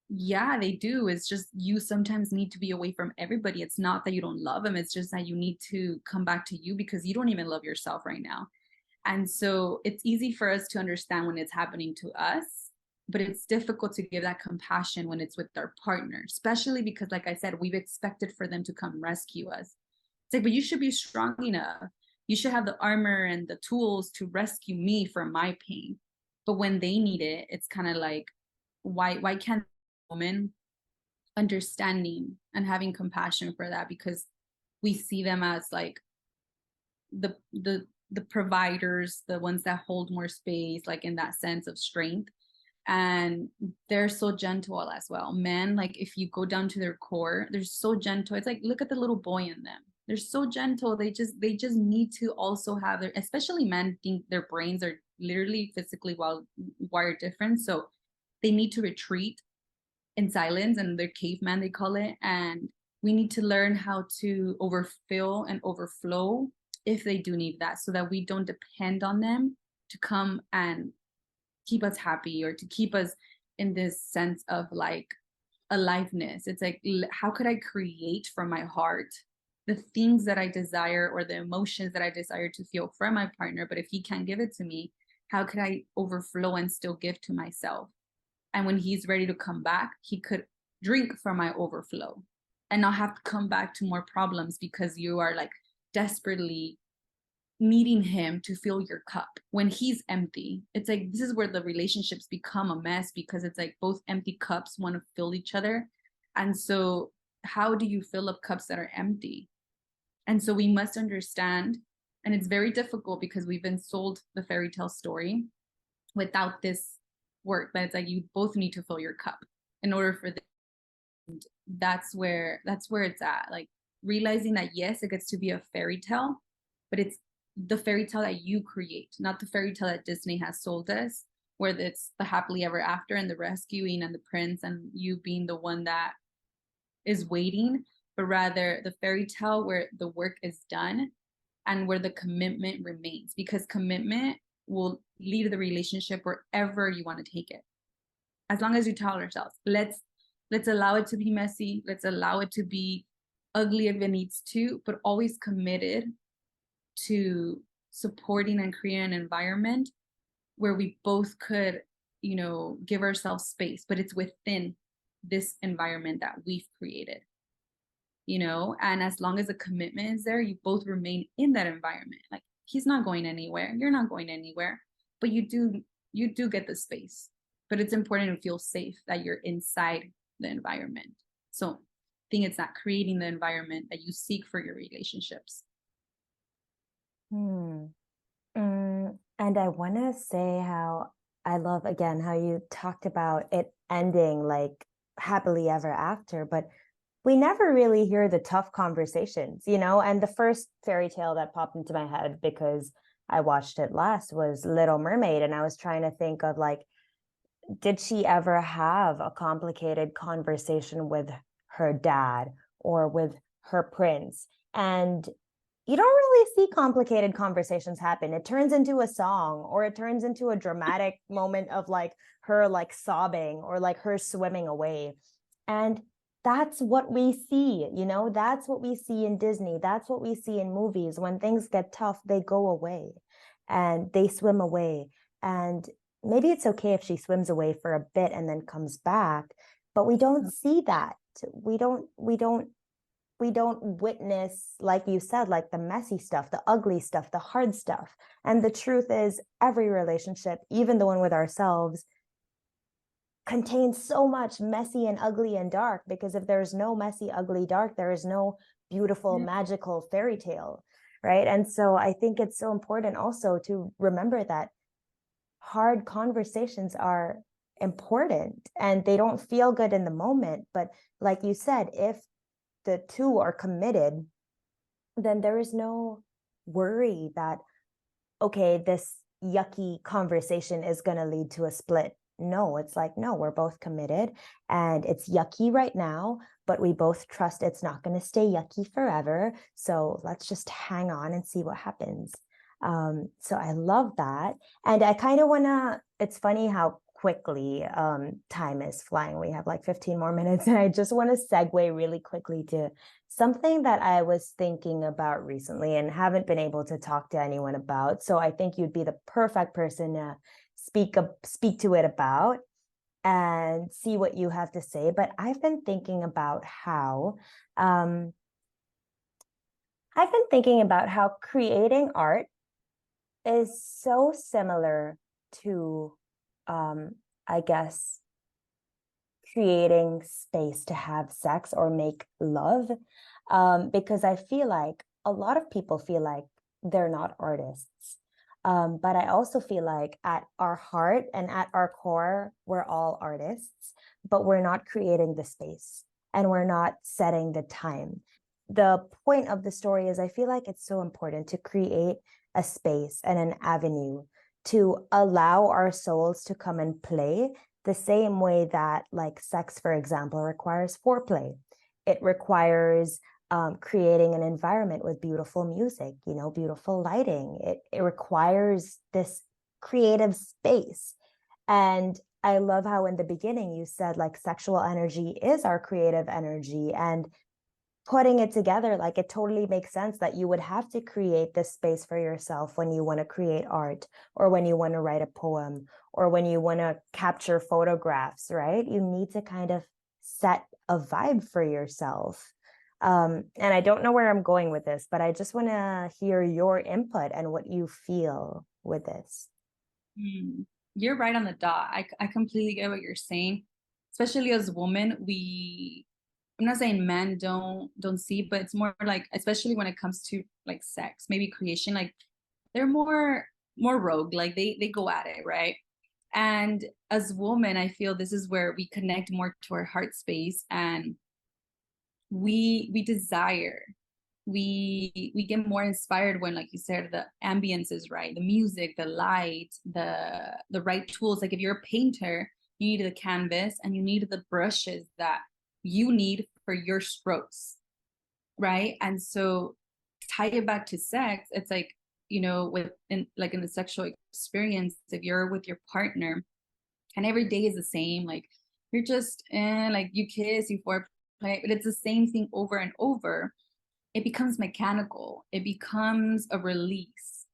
yeah, they do. It's just you sometimes need to be away from everybody. It's not that you don't love them. It's just that you need to come back to you, because you don't even love yourself right now. And so it's easy for us to understand when it's happening to us, but it's difficult to give that compassion when it's with our partner, especially because, like I said, we've expected for them to come rescue us. It's like, but you should be strong enough. You should have the armor and the tools to rescue me from my pain. But when they need it, it's kind of like, why can't a woman understanding and having compassion for that? Because we see them as like the providers, the ones that hold more space, like in that sense of strength. And they're so gentle as well. Men, like if you go down to their core, they're so gentle. It's like, look at the little boy in them. They're so gentle. They just need to also have their, especially men think their brains are literally physically wired different. So they need to retreat in silence, and their caveman, they call it. And we need to learn how to overfill and overflow if they do need that, so that we don't depend on them to come and keep us happy, or to keep us in this sense of like aliveness. It's like, how could I create from my heart the things that I desire, or the emotions that I desire to feel from my partner? But if he can't give it to me, how could I overflow and still give to myself? And when he's ready to come back, he could drink from my overflow and not have to come back to more problems, because you are like desperately needing him to fill your cup when he's empty. It's like, this is where the relationships become a mess, because it's like both empty cups want to fill each other. And so how do you fill up cups that are empty? And so we must understand, and it's very difficult because we've been sold the fairy tale story without this work, that it's like you both need to fill your cup in order for this. And that's where it's at, like realizing that yes, it gets to be a fairy tale, but it's the fairy tale that you create, not the fairy tale that Disney has sold us, where it's the happily ever after and the rescuing and the prince and you being the one that is waiting, but rather the fairy tale where the work is done and where the commitment remains, because commitment will lead the relationship wherever you want to take it. As long as you tell ourselves, let's allow it to be messy, let's allow it to be ugly if it needs to, but always committed to supporting and creating an environment where we both could, you know, give ourselves space, but it's within this environment that we've created, you know, and as long as the commitment is there, you both remain in that environment. Like, he's not going anywhere, you're not going anywhere, but you do get the space. But it's important to feel safe that you're inside the environment. So I think it's not creating the environment that you seek for your relationships. And I want to say how I love, again, how you talked about it ending like happily ever after, but we never really hear the tough conversations, you know? And the first fairy tale that popped into my head, because I watched it last, was Little Mermaid. And I was trying to think of like, did she ever have a complicated conversation with her dad or with her prince? And you don't really see complicated conversations happen. It turns into a song, or it turns into a dramatic moment of like her like sobbing or like her swimming away. And that's what we see, you know, that's what we see in Disney. That's what we see in movies. When things get tough, they go away and they swim away. And maybe it's okay if she swims away for a bit and then comes back, but we don't see that. We don't witness, like you said, like the messy stuff, the ugly stuff, the hard stuff. And the truth is, every relationship, even the one with ourselves, contains so much messy and ugly and dark, because if there's no messy, ugly, dark, there is no beautiful, magical fairy tale, right? And so I think it's so important also to remember that hard conversations are important and they don't feel good in the moment. But like you said, if the two are committed, then there is no worry that, okay, this yucky conversation is going to lead to a split. No, it's like, no, we're both committed and it's yucky right now, but we both trust it's not going to stay yucky forever. So let's just hang on and see what happens. So I love that. And I kind of want to, it's funny how quickly time is flying. We have like 15 more minutes, and I just want to segue really quickly to something that I was thinking about recently and haven't been able to talk to anyone about. So I think you'd be the perfect person to speak to it about and see what you have to say. But I've been thinking about how creating art is so similar to I guess creating space to have sex or make love, because I feel like a lot of people feel like they're not artists, but I also feel like at our heart and at our core, we're all artists, but we're not creating the space and we're not setting the time. The point of the story is I feel like it's so important to create a space and an avenue to allow our souls to come and play, the same way that like sex, for example, requires foreplay. It requires creating an environment with beautiful music, you know, beautiful lighting. It requires this creative space. And I love how in the beginning you said like sexual energy is our creative energy, and putting it together, like it totally makes sense that you would have to create this space for yourself when you want to create art, or when you want to write a poem, or when you want to capture photographs, right? You need to kind of set a vibe for yourself. And I don't know where I'm going with this, but I just want to hear your input and what you feel with this. You're right on the dot. I completely get what you're saying. Especially as women, I'm not saying men don't see, but it's more like, especially when it comes to like sex, maybe creation, like they're more rogue, like they go at it, right? And as women, I feel this is where we connect more to our heart space, and we desire, we get more inspired when, like you said, the ambience is right, the music, the light, the right tools. Like if you're a painter, you need the canvas and you need the brushes that you need for your strokes, right? And so tie it back to sex, it's like, you know, in the sexual experience, if you're with your partner and every day is the same, like you're just like you kiss, you foreplay, but it's the same thing over and over, it becomes mechanical, it becomes a release.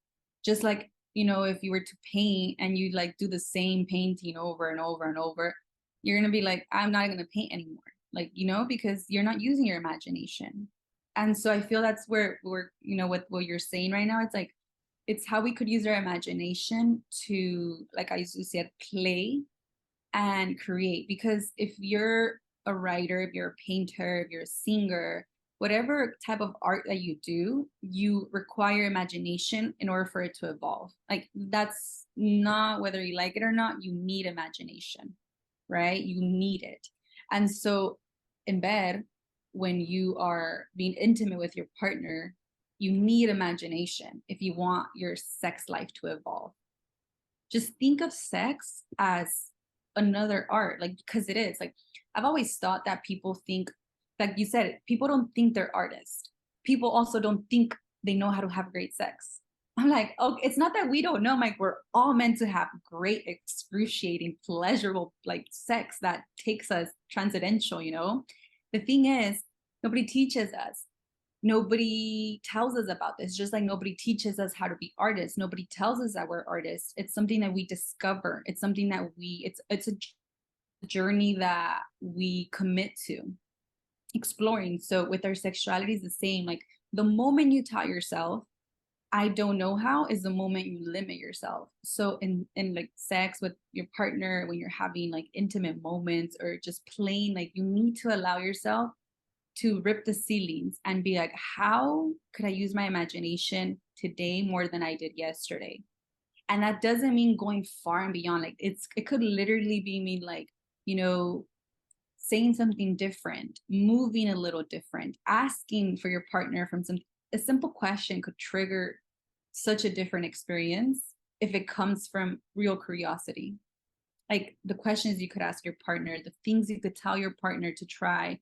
Just like, you know, if you were to paint and you like do the same painting over and over and over, you're going to be like, I'm not going to paint anymore. Like, you know, because you're not using your imagination. And so I feel that's where we're, you know, with what you're saying right now, it's like, it's how we could use our imagination to, like I used to say, play and create. Because if you're a writer, if you're a painter, if you're a singer, whatever type of art that you do, you require imagination in order for it to evolve. Like, that's not, whether you like it or not, you need imagination, right? You need it. And so in bed, when you are being intimate with your partner, you need imagination if you want your sex life to evolve. Just think of sex as another art, like, because it is. Like, I've always thought that people think, like you said, people don't think they're artists. People also don't think they know how to have great sex. I'm like, oh, it's not that we don't know. I'm like, we're all meant to have great, excruciating, pleasurable, like, sex that takes us transcendental, you know? The thing is, nobody teaches us. Nobody tells us about this, just like nobody teaches us how to be artists. Nobody tells us that we're artists. It's something that we discover. It's something that it's a journey that we commit to exploring. So with our sexuality is the same. Like, the moment you taught yourself, I don't know how, is the moment you limit yourself. So in like sex with your partner, when you're having like intimate moments or just playing, like, you need to allow yourself to rip the ceilings and be like, how could I use my imagination today more than I did yesterday? And that doesn't mean going far and beyond. Like, it could literally be mean like, you know, saying something different, moving a little different, asking for your partner from a simple question could trigger such a different experience if it comes from real curiosity. Like, the questions you could ask your partner, the things you could tell your partner to try.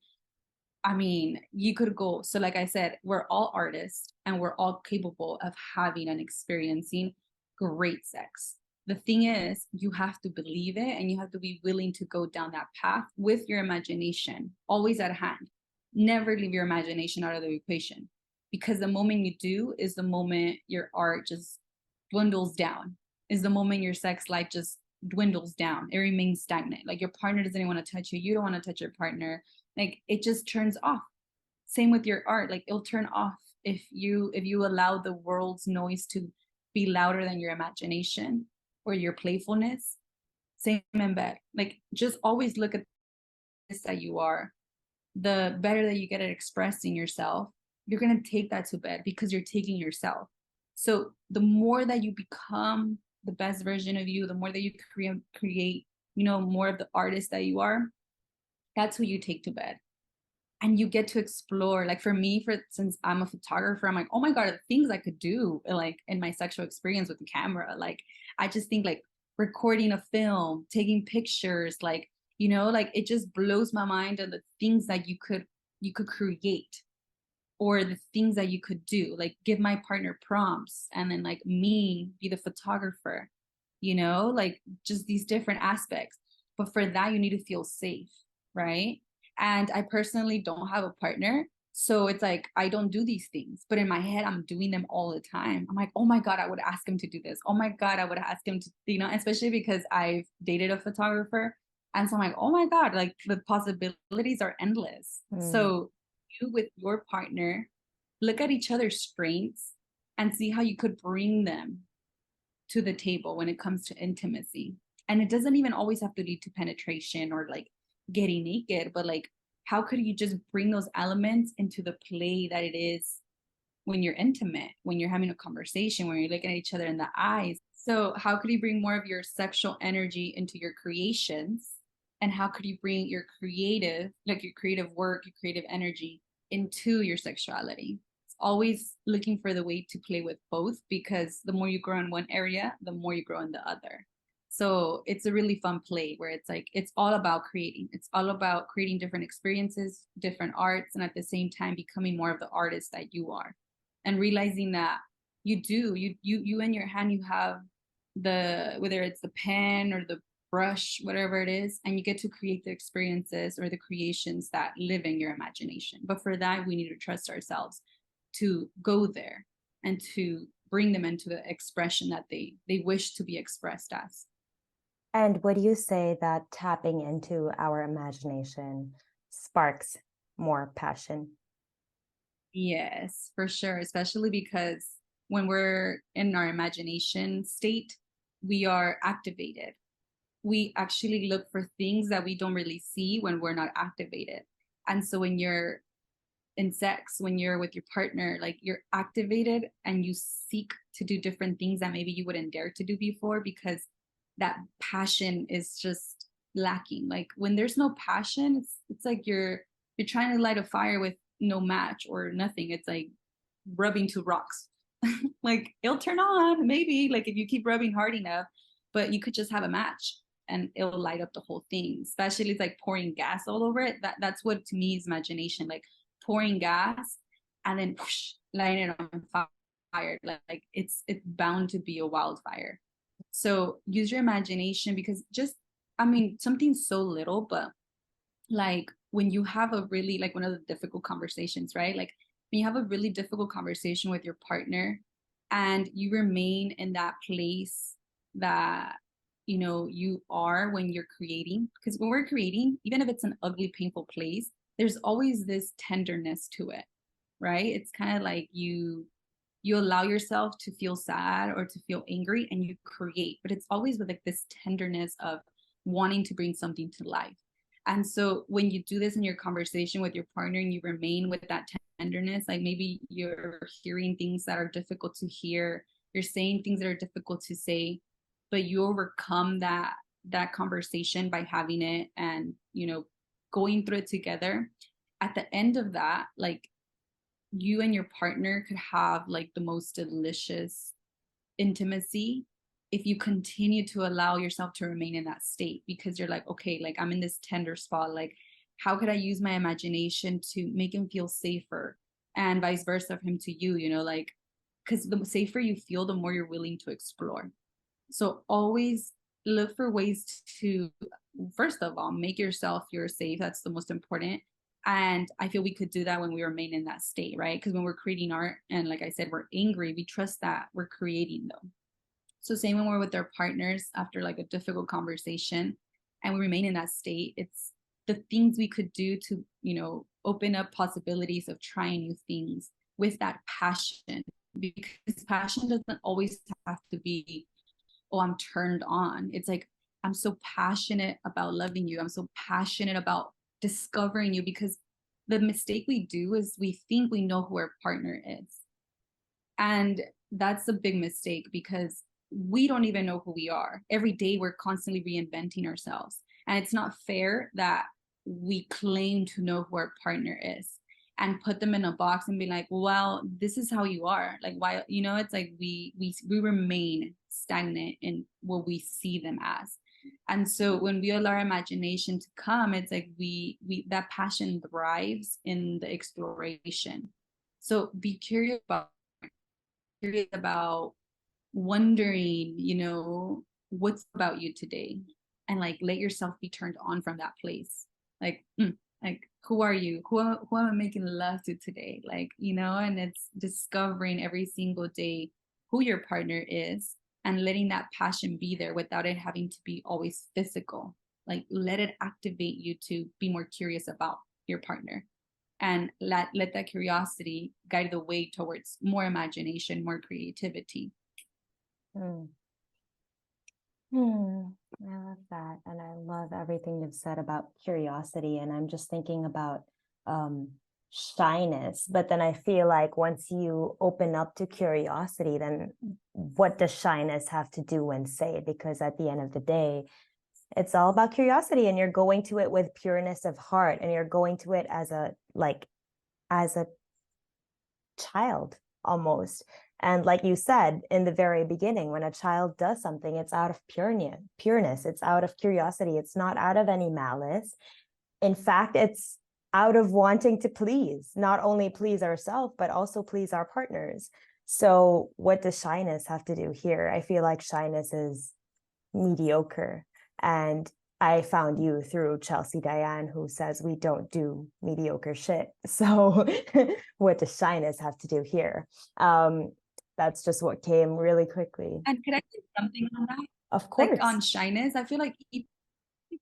I mean, you could go. So like I said, we're all artists and we're all capable of having and experiencing great sex. The thing is, you have to believe it and you have to be willing to go down that path with your imagination always at hand. Never leave your imagination out of the equation, because the moment you do is the moment your art just dwindles down, is the moment your sex life just dwindles down. It remains stagnant. Like, your partner doesn't even want to touch you. You don't want to touch your partner. Like, it just turns off. Same with your art. Like, it'll turn off if you allow the world's noise to be louder than your imagination or your playfulness. Same in bed. Like, just always look at this that you are. The better that you get at expressing yourself, you're going to take that to bed because you're taking yourself. So the more that you become the best version of you, the more that you create, you know, more of the artist that you are, that's who you take to bed. And you get to explore. Like, for me, since I'm a photographer, I'm like, oh my God, the things I could do, like, in my sexual experience with the camera. Like, I just think, like, recording a film, taking pictures, like, you know, like, it just blows my mind of the things that you could create, or the things that you could do, like give my partner prompts and then like me be the photographer, you know, like just these different aspects. But for that, you need to feel safe, right? And I personally don't have a partner, so it's like I don't do these things, but in my head I'm doing them all the time. I'm like, oh my God, I would ask him to do this. Oh my God, I would ask him to, you know, especially because I've dated a photographer. And so I'm like, oh my God, like the possibilities are endless. So you with your partner, look at each other's strengths and see how you could bring them to the table when it comes to intimacy. And it doesn't even always have to lead to penetration or like getting naked, but like, how could you just bring those elements into the play that it is when you're intimate, when you're having a conversation, when you're looking at each other in the eyes? So how could you bring more of your sexual energy into your creations? And how could you bring your creative, like your creative work, your creative energy into your sexuality? It's always looking for the way to play with both, because the more you grow in one area, the more you grow in the other. So it's a really fun play where it's like, it's all about creating. It's all about creating different experiences, different arts, and at the same time becoming more of the artist that you are. And realizing that you in your hand, you have the, whether it's the pen or the brush, whatever it is, and you get to create the experiences or the creations that live in your imagination. But for that, we need to trust ourselves to go there and to bring them into the expression that they wish to be expressed as. And would you say that tapping into our imagination sparks more passion? Yes, for sure. Especially because when we're in our imagination state, we are activated. We actually look for things that we don't really see when we're not activated. And so when you're in sex, when you're with your partner, like you're activated and you seek to do different things that maybe you wouldn't dare to do before because that passion is just lacking. Like when there's no passion, it's like you're trying to light a fire with no match or nothing. It's like rubbing two rocks. Like it'll turn on maybe, like if you keep rubbing hard enough, but you could just have a match and it'll light up the whole thing. Especially it's like pouring gas all over it. That's what to me is imagination, like pouring gas and then whoosh, lighting it on fire. Like it's bound to be a wildfire. So use your imagination because just, I mean, something so little, but like when you have a really, like one of the difficult conversations, right? Like when you have a really difficult conversation with your partner and you remain in that place that, you know, you are when you're creating, because when we're creating, even if it's an ugly, painful place, there's always this tenderness to it, right? It's kind of like you allow yourself to feel sad or to feel angry and you create, but it's always with like this tenderness of wanting to bring something to life. And so when you do this in your conversation with your partner and you remain with that tenderness, like maybe you're hearing things that are difficult to hear, you're saying things that are difficult to say, but you overcome that conversation by having it and, you know, going through it together. At the end of that, like you and your partner could have like the most delicious intimacy if you continue to allow yourself to remain in that state, because you're like, okay, like I'm in this tender spot, like how could I use my imagination to make him feel safer, and vice versa from him to you, you know, like because the safer you feel, the more you're willing to explore. So always look for ways to, first of all, make yourself feel safe. That's the most important. And I feel we could do that when we remain in that state, right? Because when we're creating art and like I said, we're angry, we trust that we're creating though. So same when we're with our partners after like a difficult conversation and we remain in that state, it's the things we could do to, you know, open up possibilities of trying new things with that passion, because passion doesn't always have to be, oh, I'm turned on. It's like, I'm so passionate about loving you. I'm so passionate about discovering you, because the mistake we do is we think we know who our partner is. And that's a big mistake because we don't even know who we are. Every day we're constantly reinventing ourselves. And it's not fair that we claim to know who our partner is and put them in a box and be like, well, this is how you are. Like, why, you know, it's like we remain stagnant in what we see them as. And so when we allow our imagination to come, it's like we that passion thrives in the exploration. So be curious about wondering, you know, what's about you today, and like let yourself be turned on from that place. Like who are you? Who am I making love to today? Like, you know, and it's discovering every single day who your partner is and letting that passion be there without it having to be always physical. Like let it activate you to be more curious about your partner, and let that curiosity guide the way towards more imagination, more creativity. Hmm. I love that. And I love everything you've said about curiosity. And I'm just thinking about shyness. But then I feel like once you open up to curiosity, then what does shyness have to do and say? Because at the end of the day, it's all about curiosity, and you're going to it with pureness of heart, and you're going to it as a child almost. And like you said in the very beginning, when a child does something, it's out of pureness, it's out of curiosity, it's not out of any malice. In fact, it's out of wanting to please, not only please ourselves, but also please our partners. So what does shyness have to do here? I feel like shyness is mediocre. And I found you through Chelsea Diane, who says we don't do mediocre shit. So what does shyness have to do here? That's just what came really quickly. And could I say something on that? Of course. Like on shyness, I feel like if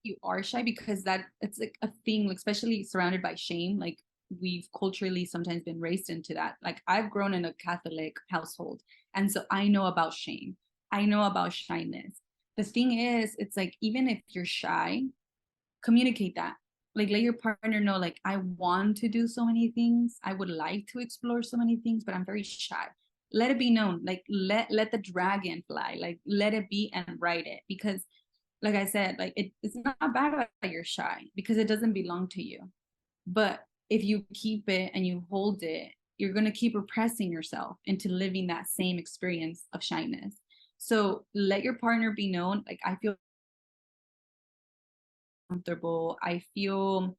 you are shy, because that it's like a thing, like especially surrounded by shame, like we've culturally sometimes been raised into that. Like I've grown in a Catholic household, and so I know about shame. I know about shyness. The thing is, it's like, even if you're shy, communicate that. Like let your partner know, like, I want to do so many things. I would like to explore so many things, but I'm very shy. Let it be known. Like let the dragon fly. Like let it be and write it. Because like I said, like it's not bad that you're shy, because it doesn't belong to you. But if you keep it and you hold it, you're going to keep repressing yourself into living that same experience of shyness. So let your partner be known, like, I feel comfortable, I feel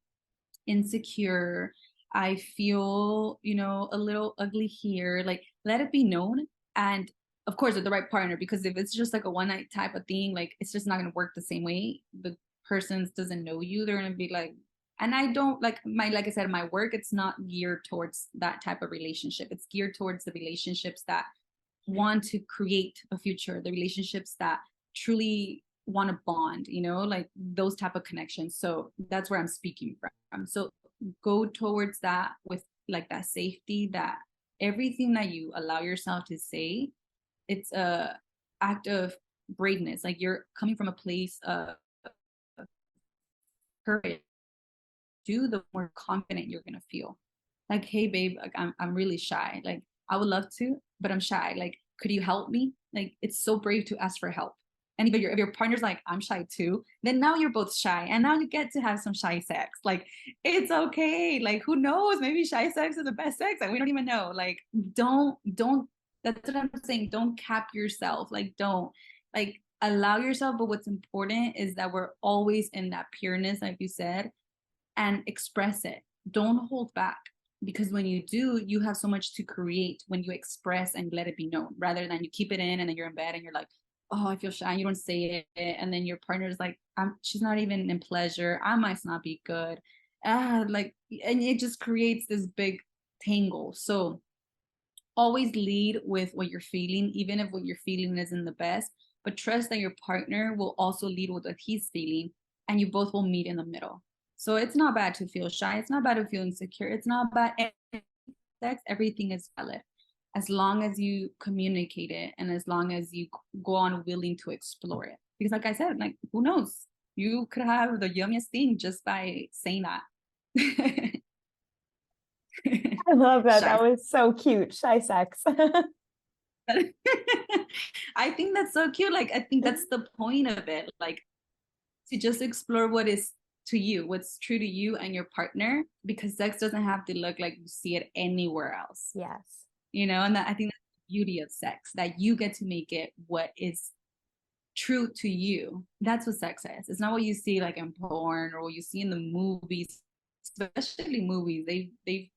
insecure, I feel, a little ugly here. Like let it be known. And of course with the right partner, because if it's just like a one night type of thing, like it's just not going to work the same way. The person doesn't know you, they're going to be like, and I don't like like I said, my work, it's not geared towards that type of relationship. It's geared towards the relationships that want to create a future, the relationships that truly want to bond, like those type of connections. So that's where I'm speaking from. So go towards that with like that safety, that everything that you allow yourself to say, it's a act of braveness. Like you're coming from a place of courage. Do, the more confident you're gonna feel. Like, hey babe, like I'm really shy. Like I would love to, but I'm shy. Like, could you help me? Like it's so brave to ask for help. And if your partner's like, I'm shy too, then now you're both shy, and now you get to have some shy sex. Like it's okay. Like who knows? Maybe shy sex is the best sex, and we don't even know. Like don't. That's what I'm saying. Don't cap yourself. Like don't, like, allow yourself. But what's important is that we're always in that pureness, like you said, and express it. Don't hold back, because when you do, you have so much to create when you express and let it be known, rather than you keep it in and then you're in bed and you're like, oh, I feel shy. You don't say it, and then your partner's like, she's not even in pleasure. I might not be good. Like, and it just creates this big tangle. So always lead with what you're feeling, even if what you're feeling isn't the best. But trust that your partner will also lead with what he's feeling, and you both will meet in the middle. So it's not bad to feel shy. It's not bad to feel insecure. It's not bad. Sex, everything is valid, as long as you communicate it and as long as you go on willing to explore it. Because like I said, like who knows? You could have the yummiest thing just by saying that. I love that. Shy. That was so cute. Shy sex. I think that's so cute. Like I think that's the point of it. Like to just explore what is to you, what's true to you and your partner, because sex doesn't have to look like you see it anywhere else. Yes. And that, I think that's the beauty of sex, that you get to make it what is true to you. That's what sex is. It's not what you see like in porn or what you see in the movies, especially movies. They've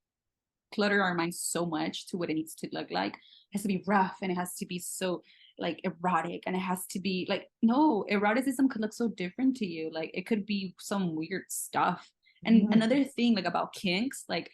cluttered our minds so much to what it needs to look like. It has to be rough, and it has to be so like erotic, and it has to be like, no, eroticism could look so different to you. Like it could be some weird stuff. And another thing, like about kinks, like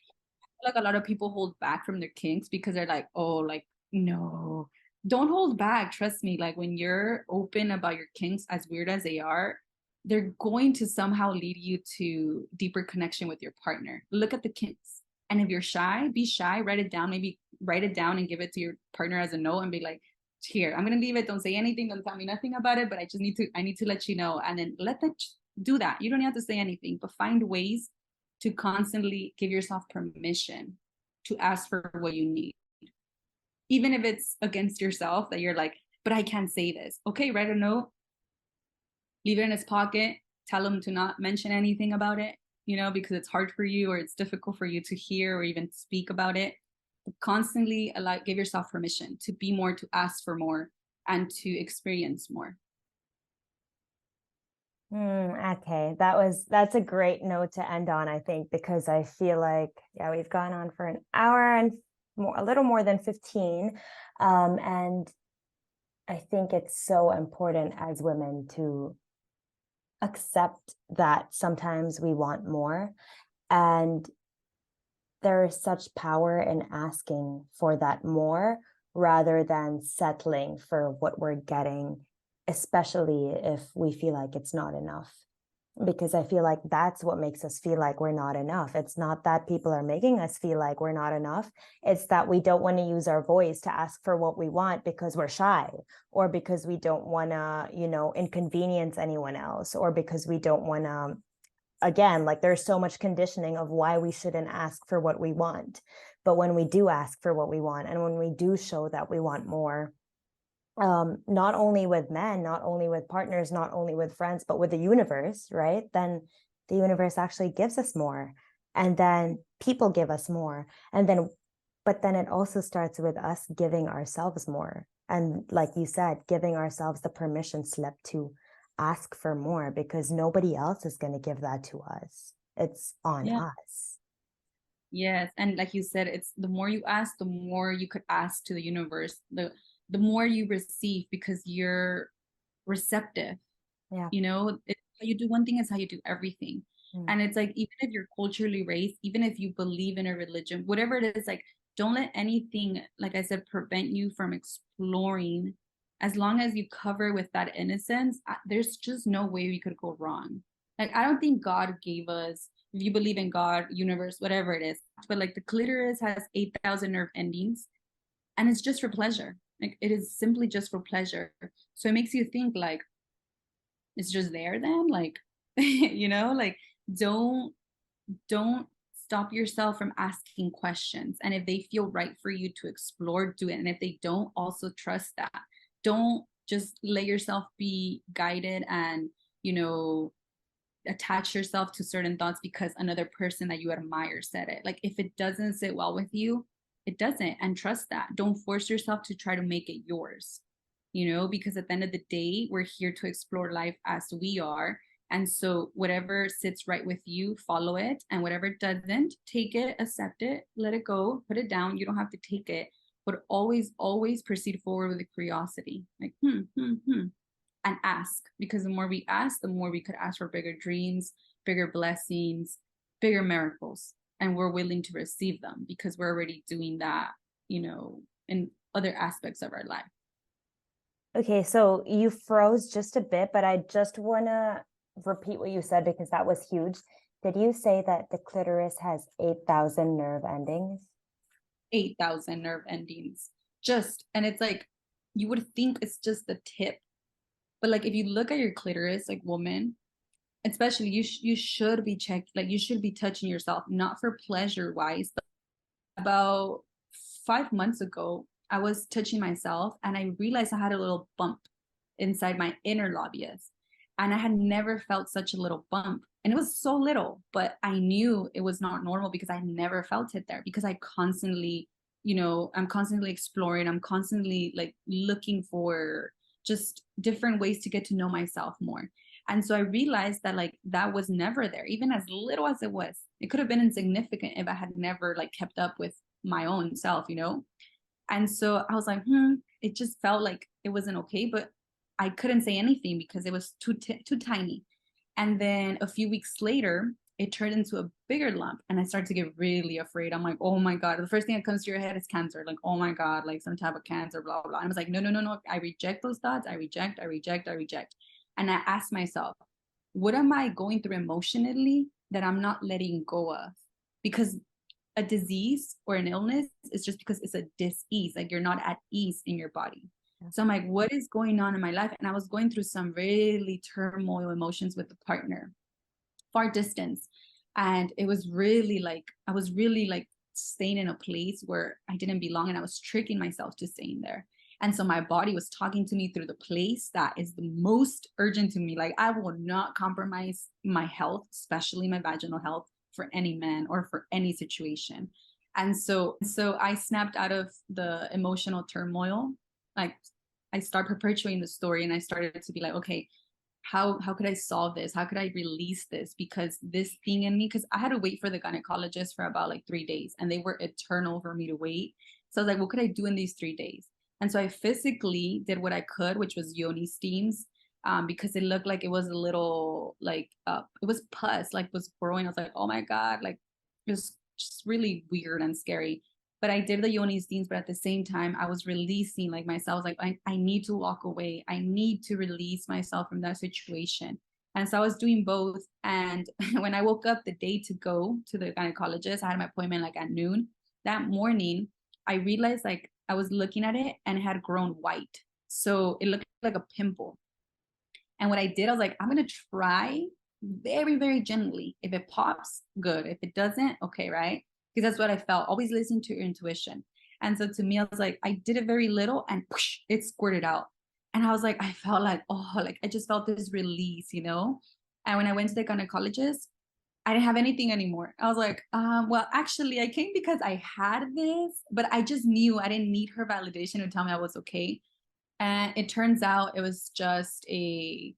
a lot of people hold back from their kinks because they're like, oh, like, no, don't hold back. Trust me, like when you're open about your kinks, as weird as they are, they're going to somehow lead you to deeper connection with your partner. Look at the kinks. And if you're shy, be shy, write it down, maybe write it down and give it to your partner as a note and be like, here, I'm gonna leave it. Don't say anything, don't tell me nothing about it, but I need to let you know. And then let them do that. You don't have to say anything, but find ways to constantly give yourself permission to ask for what you need. Even if it's against yourself, that you're like, but I can't say this. Okay, write a note, leave it in his pocket, tell him to not mention anything about it, because it's hard for you or it's difficult for you to hear or even speak about it. But constantly give yourself permission to be more, to ask for more, and to experience more. Okay, that's a great note to end on, I think, because I feel like, yeah, we've gone on for an hour and a little more than 15. And I think it's so important as women to accept that sometimes we want more, and there is such power in asking for that more rather than settling for what we're getting especially if we feel like it's not enough. Because I feel like that's what makes us feel like we're not enough. It's not that people are making us feel like we're not enough. It's that we don't want to use our voice to ask for what we want because we're shy, or because we don't want to, inconvenience anyone else, or because we don't want to, again, like there's so much conditioning of why we shouldn't ask for what we want. But when we do ask for what we want, and when we do show that we want more, not only with men, not only with partners, not only with friends, but with the universe, right? Then the universe actually gives us more, and then people give us more, but then it also starts with us giving ourselves more. And like you said, giving ourselves the permission slip to ask for more, because nobody else is going to give that to us. It's on us. Yes. And like you said, it's the more you ask, the more you could ask to the universe, the more you receive, because you're receptive. Yeah. How you do one thing is how you do everything. And it's like, even if you're culturally raised, even if you believe in a religion, whatever it is, like, don't let anything, like I said, prevent you from exploring. As long as you cover with that innocence, there's just no way we could go wrong. Like, I don't think God gave us, if you believe in God, universe, whatever it is, but like the clitoris has 8,000 nerve endings, and it's just for pleasure. Like, it is simply just for pleasure. So it makes you think, like, it's just there then, like, like, don't stop yourself from asking questions. And if they feel right for you to explore, do it. And if they don't, also trust that. Don't just let yourself be guided and attach yourself to certain thoughts because another person that you admire said it. Like, if it doesn't sit well with you, it doesn't. And trust that. Don't force yourself to try to make it yours, because at the end of the day, we're here to explore life as we are. And so whatever sits right with you, follow it. And whatever doesn't, take it, accept it, let it go, put it down. You don't have to take it, but always, always proceed forward with a curiosity. Like, and ask, because the more we ask, the more we could ask for bigger dreams, bigger blessings, bigger miracles. And we're willing to receive them because we're already doing that, in other aspects of our life. Okay, so you froze just a bit, but I just want to repeat what you said because that was huge. Did you say that the clitoris has 8,000 nerve endings? 8,000 nerve endings. And it's like, you would think it's just the tip. But like, if you look at your clitoris, like, woman, especially, you should be checked, like, you should be touching yourself, not for pleasure wise, but about 5 months ago, I was touching myself and I realized I had a little bump inside my inner lobules. And I had never felt such a little bump. And it was so little, but I knew it was not normal because I never felt it there, because I constantly, I'm constantly exploring. I'm constantly like looking for just different ways to get to know myself more. And so I realized that, like, that was never there, even as little as it was. It could have been insignificant if I had never like kept up with my own self, And so I was like, it just felt like it wasn't okay, but I couldn't say anything because it was too tiny. And then a few weeks later, it turned into a bigger lump, and I started to get really afraid. I'm like, oh my God, the first thing that comes to your head is cancer. Like, oh my God, like some type of cancer, blah, blah, blah. And I was like, no, no, no, no. I reject those thoughts. I reject. And I asked myself, what am I going through emotionally that I'm not letting go of? Because a disease or an illness is just because it's a dis-ease, like you're not at ease in your body. So I'm like, what is going on in my life? And I was going through some really turmoil emotions with the partner, far distance. And it was really like, I was really like staying in a place where I didn't belong, and I was tricking myself to staying there. And so my body was talking to me through the place that is the most urgent to me. Like, I will not compromise my health, especially my vaginal health, for any man or for any situation. And so I snapped out of the emotional turmoil. Like, I started perpetuating the story, and I started to be like, okay, how could I solve this? How could I release this? Because this thing in me, because I had to wait for the gynecologist for about like 3 days, and they were eternal for me to wait. So I was like, what could I do in these 3 days? And so I physically did what I could, which was yoni steams, because it looked like it was a little like it was pus, like was growing. I was like, oh my God, like it was just really weird and scary. but I did the yoni steams, but at the same time, I was releasing like myself, like I need to walk away. I need to release myself from that situation. And so I was doing both. And when I woke up the day to go to the gynecologist, I had my appointment like at noon. That morning, I realized like I was looking at it and it had grown white. So it looked like a pimple. And what I did, I was like, I'm going to try very, very gently. If it pops, good. If it doesn't, okay, right? Because that's what I felt. Always listen to your intuition. And so to me, I was like, I did it very little and whoosh, it squirted out. And I was like, I felt like, oh, like I just felt this release, you know? And when I went to the gynecologist, I didn't have anything anymore. I was like, well, actually, I came because I had this, but I just knew I didn't need her validation to tell me I was okay. And it turns out it was just a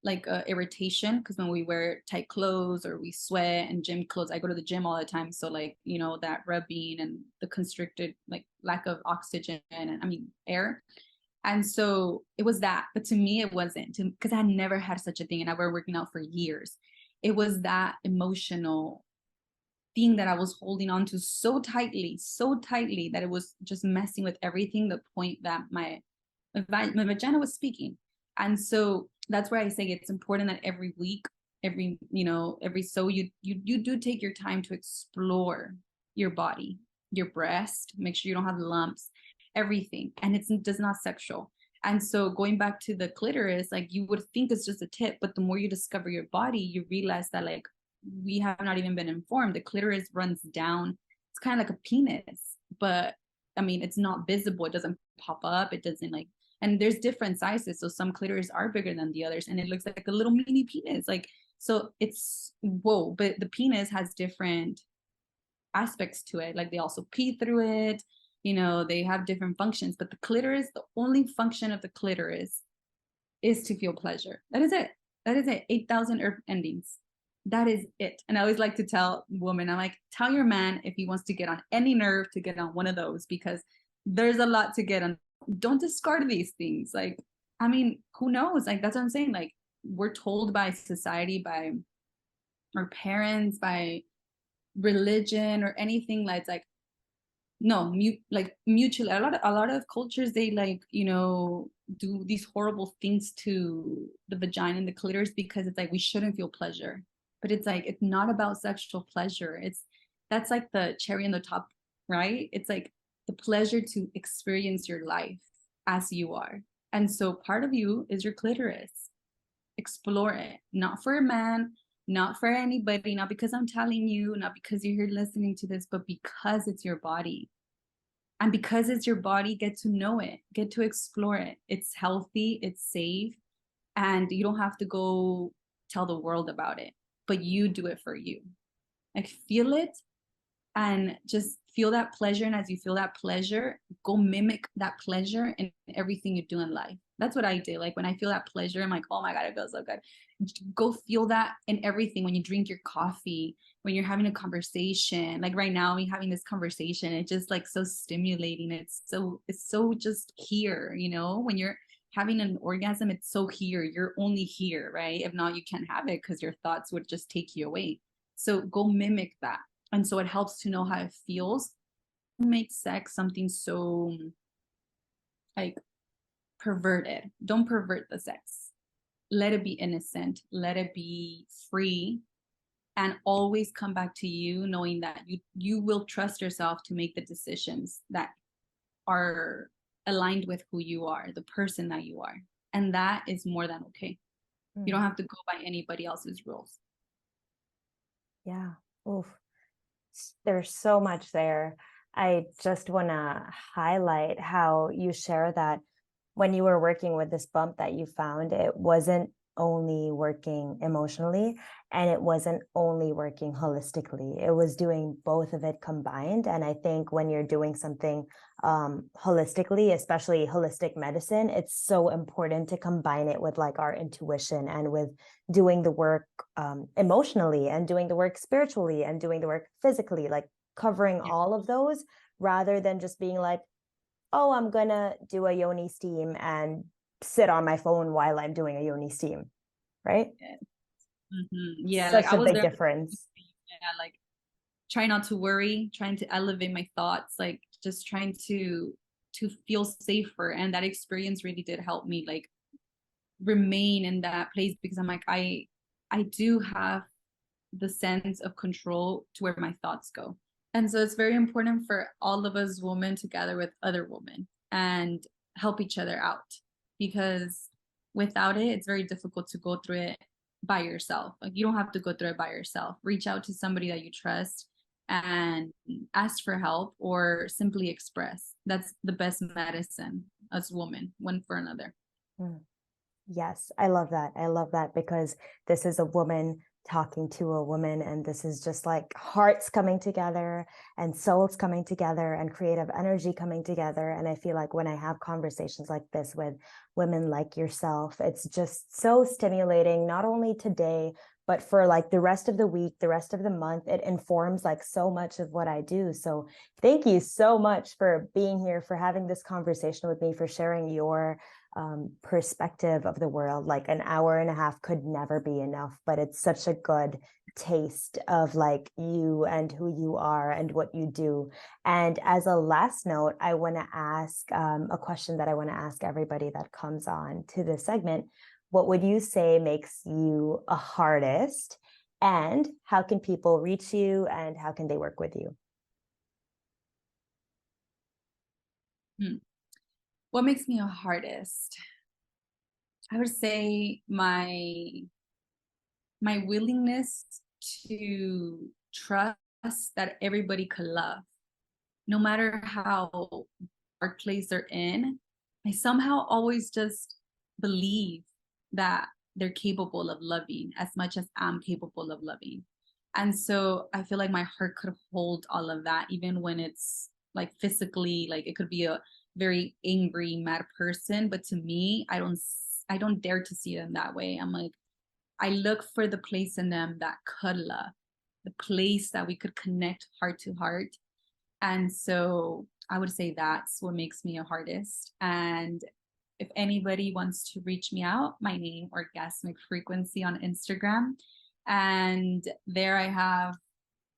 like a irritation, because when we wear tight clothes or we sweat, and gym clothes, I go to the gym all the time, so like, you know, that rubbing and the constricted, like lack of oxygen and I mean air. And so it was that, but to me it wasn't, because I had never had such a thing and I were working out for years. It was that emotional thing that I was holding on to so tightly that it was just messing with everything, the point that my vagina was speaking. And so that's where I say it's important that every week, every you do take your time to explore your body, your breast, make sure you don't have lumps, everything. And it's just not sexual. And so going back to the clitoris, like you would think it's just a tip, but the more you discover your body, you realize that like we have not even been informed. The clitoris runs down. It's kind of like a penis, but I mean, it's not visible. It doesn't pop up. It doesn't like, and there's different sizes. So some clitoris are bigger than the others, and it looks like a little mini penis. Like, so it's whoa, but the penis has different aspects to it. Like they also pee through it, you know, they have different functions, but the clitoris, the only function of the clitoris is to feel pleasure. That is it. That is it. 8,000 earth endings. That is it. And I always like to tell women, I'm like, tell your man if he wants to get on any nerve to get on one of those, because there's a lot to get on. Don't discard these things. Like, I mean, who knows? Like, that's what I'm saying. Like, we're told by society, by our parents, by religion or anything like, it's like, no, like mutually, a lot of cultures, they like, you know, do these horrible things to the vagina and the clitoris because it's like we shouldn't feel pleasure. But it's like, it's not about sexual pleasure. That's like the cherry on the top, right? It's like the pleasure to experience your life as you are. And so part of you is your clitoris. Explore it, not for a man, not for anybody, not because I'm telling you, not because you're here listening to this, but because it's your body. And because it's your body, get to know it, get to explore it. It's healthy, it's safe, and you don't have to go tell the world about it, but you do it for you. Like, feel it and just feel that pleasure. And as you feel that pleasure, go mimic that pleasure in everything you do in life. That's what I did. Like when I feel that pleasure, I'm like, oh my God, it feels so good. Go feel that in everything. When you drink your coffee, when you're having a conversation, like right now, we having this conversation, it's just like so stimulating. It's so just here, you know, when you're having an orgasm, it's so here. You're only here, right? If not, you can't have it because your thoughts would just take you away. So go mimic that. And so it helps to know how it feels. Make sex something so like perverted. Don't pervert the sex. Let it be innocent. Let it be free. And always come back to you, knowing that you will trust yourself to make the decisions that are aligned with who you are, the person that you are. And that is more than okay. You don't have to go by anybody else's rules. Yeah. Oof. There's so much there. I just want to highlight how you share that when you were working with this bump that you found, it wasn't only working emotionally and it wasn't only working holistically. It was doing both of it combined. And I think when you're doing something holistically, especially holistic medicine, it's so important to combine it with like our intuition and with doing the work emotionally and doing the work spiritually and doing the work physically, like covering all of those, rather than just being like, oh, I'm gonna do a yoni steam and sit on my phone while I'm doing a yoni steam, right? Yeah, Such like I a was big there. difference. Yeah, like try not to worry, trying to elevate my thoughts, like just trying to feel safer. And that experience really did help me like remain in that place, because I'm like, I do have the sense of control to where my thoughts go. And so it's very important for all of us women to gather with other women and help each other out, because without it, it's very difficult to go through it by yourself. Like, you don't have to go through it by yourself. Reach out to somebody that you trust and ask for help, or simply express. That's the best medicine as women, one for another. Yes, I love that. I love that, because this is a woman talking to a woman, and this is just like hearts coming together and souls coming together and creative energy coming together. And I feel like when I have conversations like this with women like yourself, it's just so stimulating, not only today, but for like the rest of the week, the rest of the month. It informs like so much of what I do. So thank you so much for being here, for having this conversation with me, for sharing your perspective of the world. Like, an hour and a half could never be enough, but it's such a good taste of like you and who you are and what you do. And as a last note, I want to ask a question that I want to ask everybody that comes on to this segment. What would you say makes you a artist, and how can people reach you, and how can they work with you? What makes me a artist? I would say my willingness to trust that everybody could love, no matter how dark place they're in. I somehow always just believe that they're capable of loving as much as I'm capable of loving. And so I feel like my heart could hold all of that, even when it's like physically, like it could be a very angry, mad person. But to me, I don't dare to see them that way. I'm like, I look for the place in them that could love, the place that we could connect heart to heart. And so I would say that's what makes me a artist. And if anybody wants to reach me out, my name, Orgasmic Frequency on Instagram. And there I have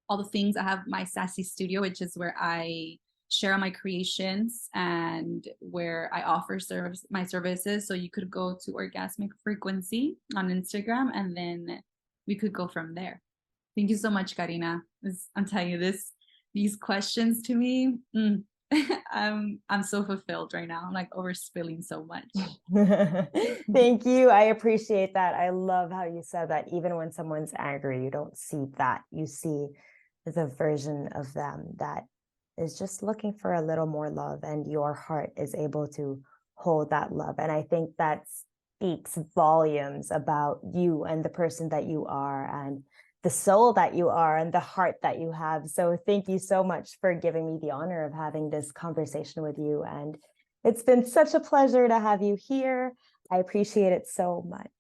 all the things. I have my Sassy Studio, which is where I share my creations and where I offer my services. So you could go to Orgasmic Frequency on Instagram, and then we could go from there. Thank you so much, Karina. I'm telling you, these questions to me, I'm so fulfilled right now. I'm like overspilling so much. Thank you. I appreciate that. I love how you said that even when someone's angry, you don't see that. You see the version of them that is just looking for a little more love, and your heart is able to hold that love. And I think that speaks volumes about you and the person that you are, and the soul that you are, and the heart that you have. So thank you so much for giving me the honor of having this conversation with you. And it's been such a pleasure to have you here. I appreciate it so much.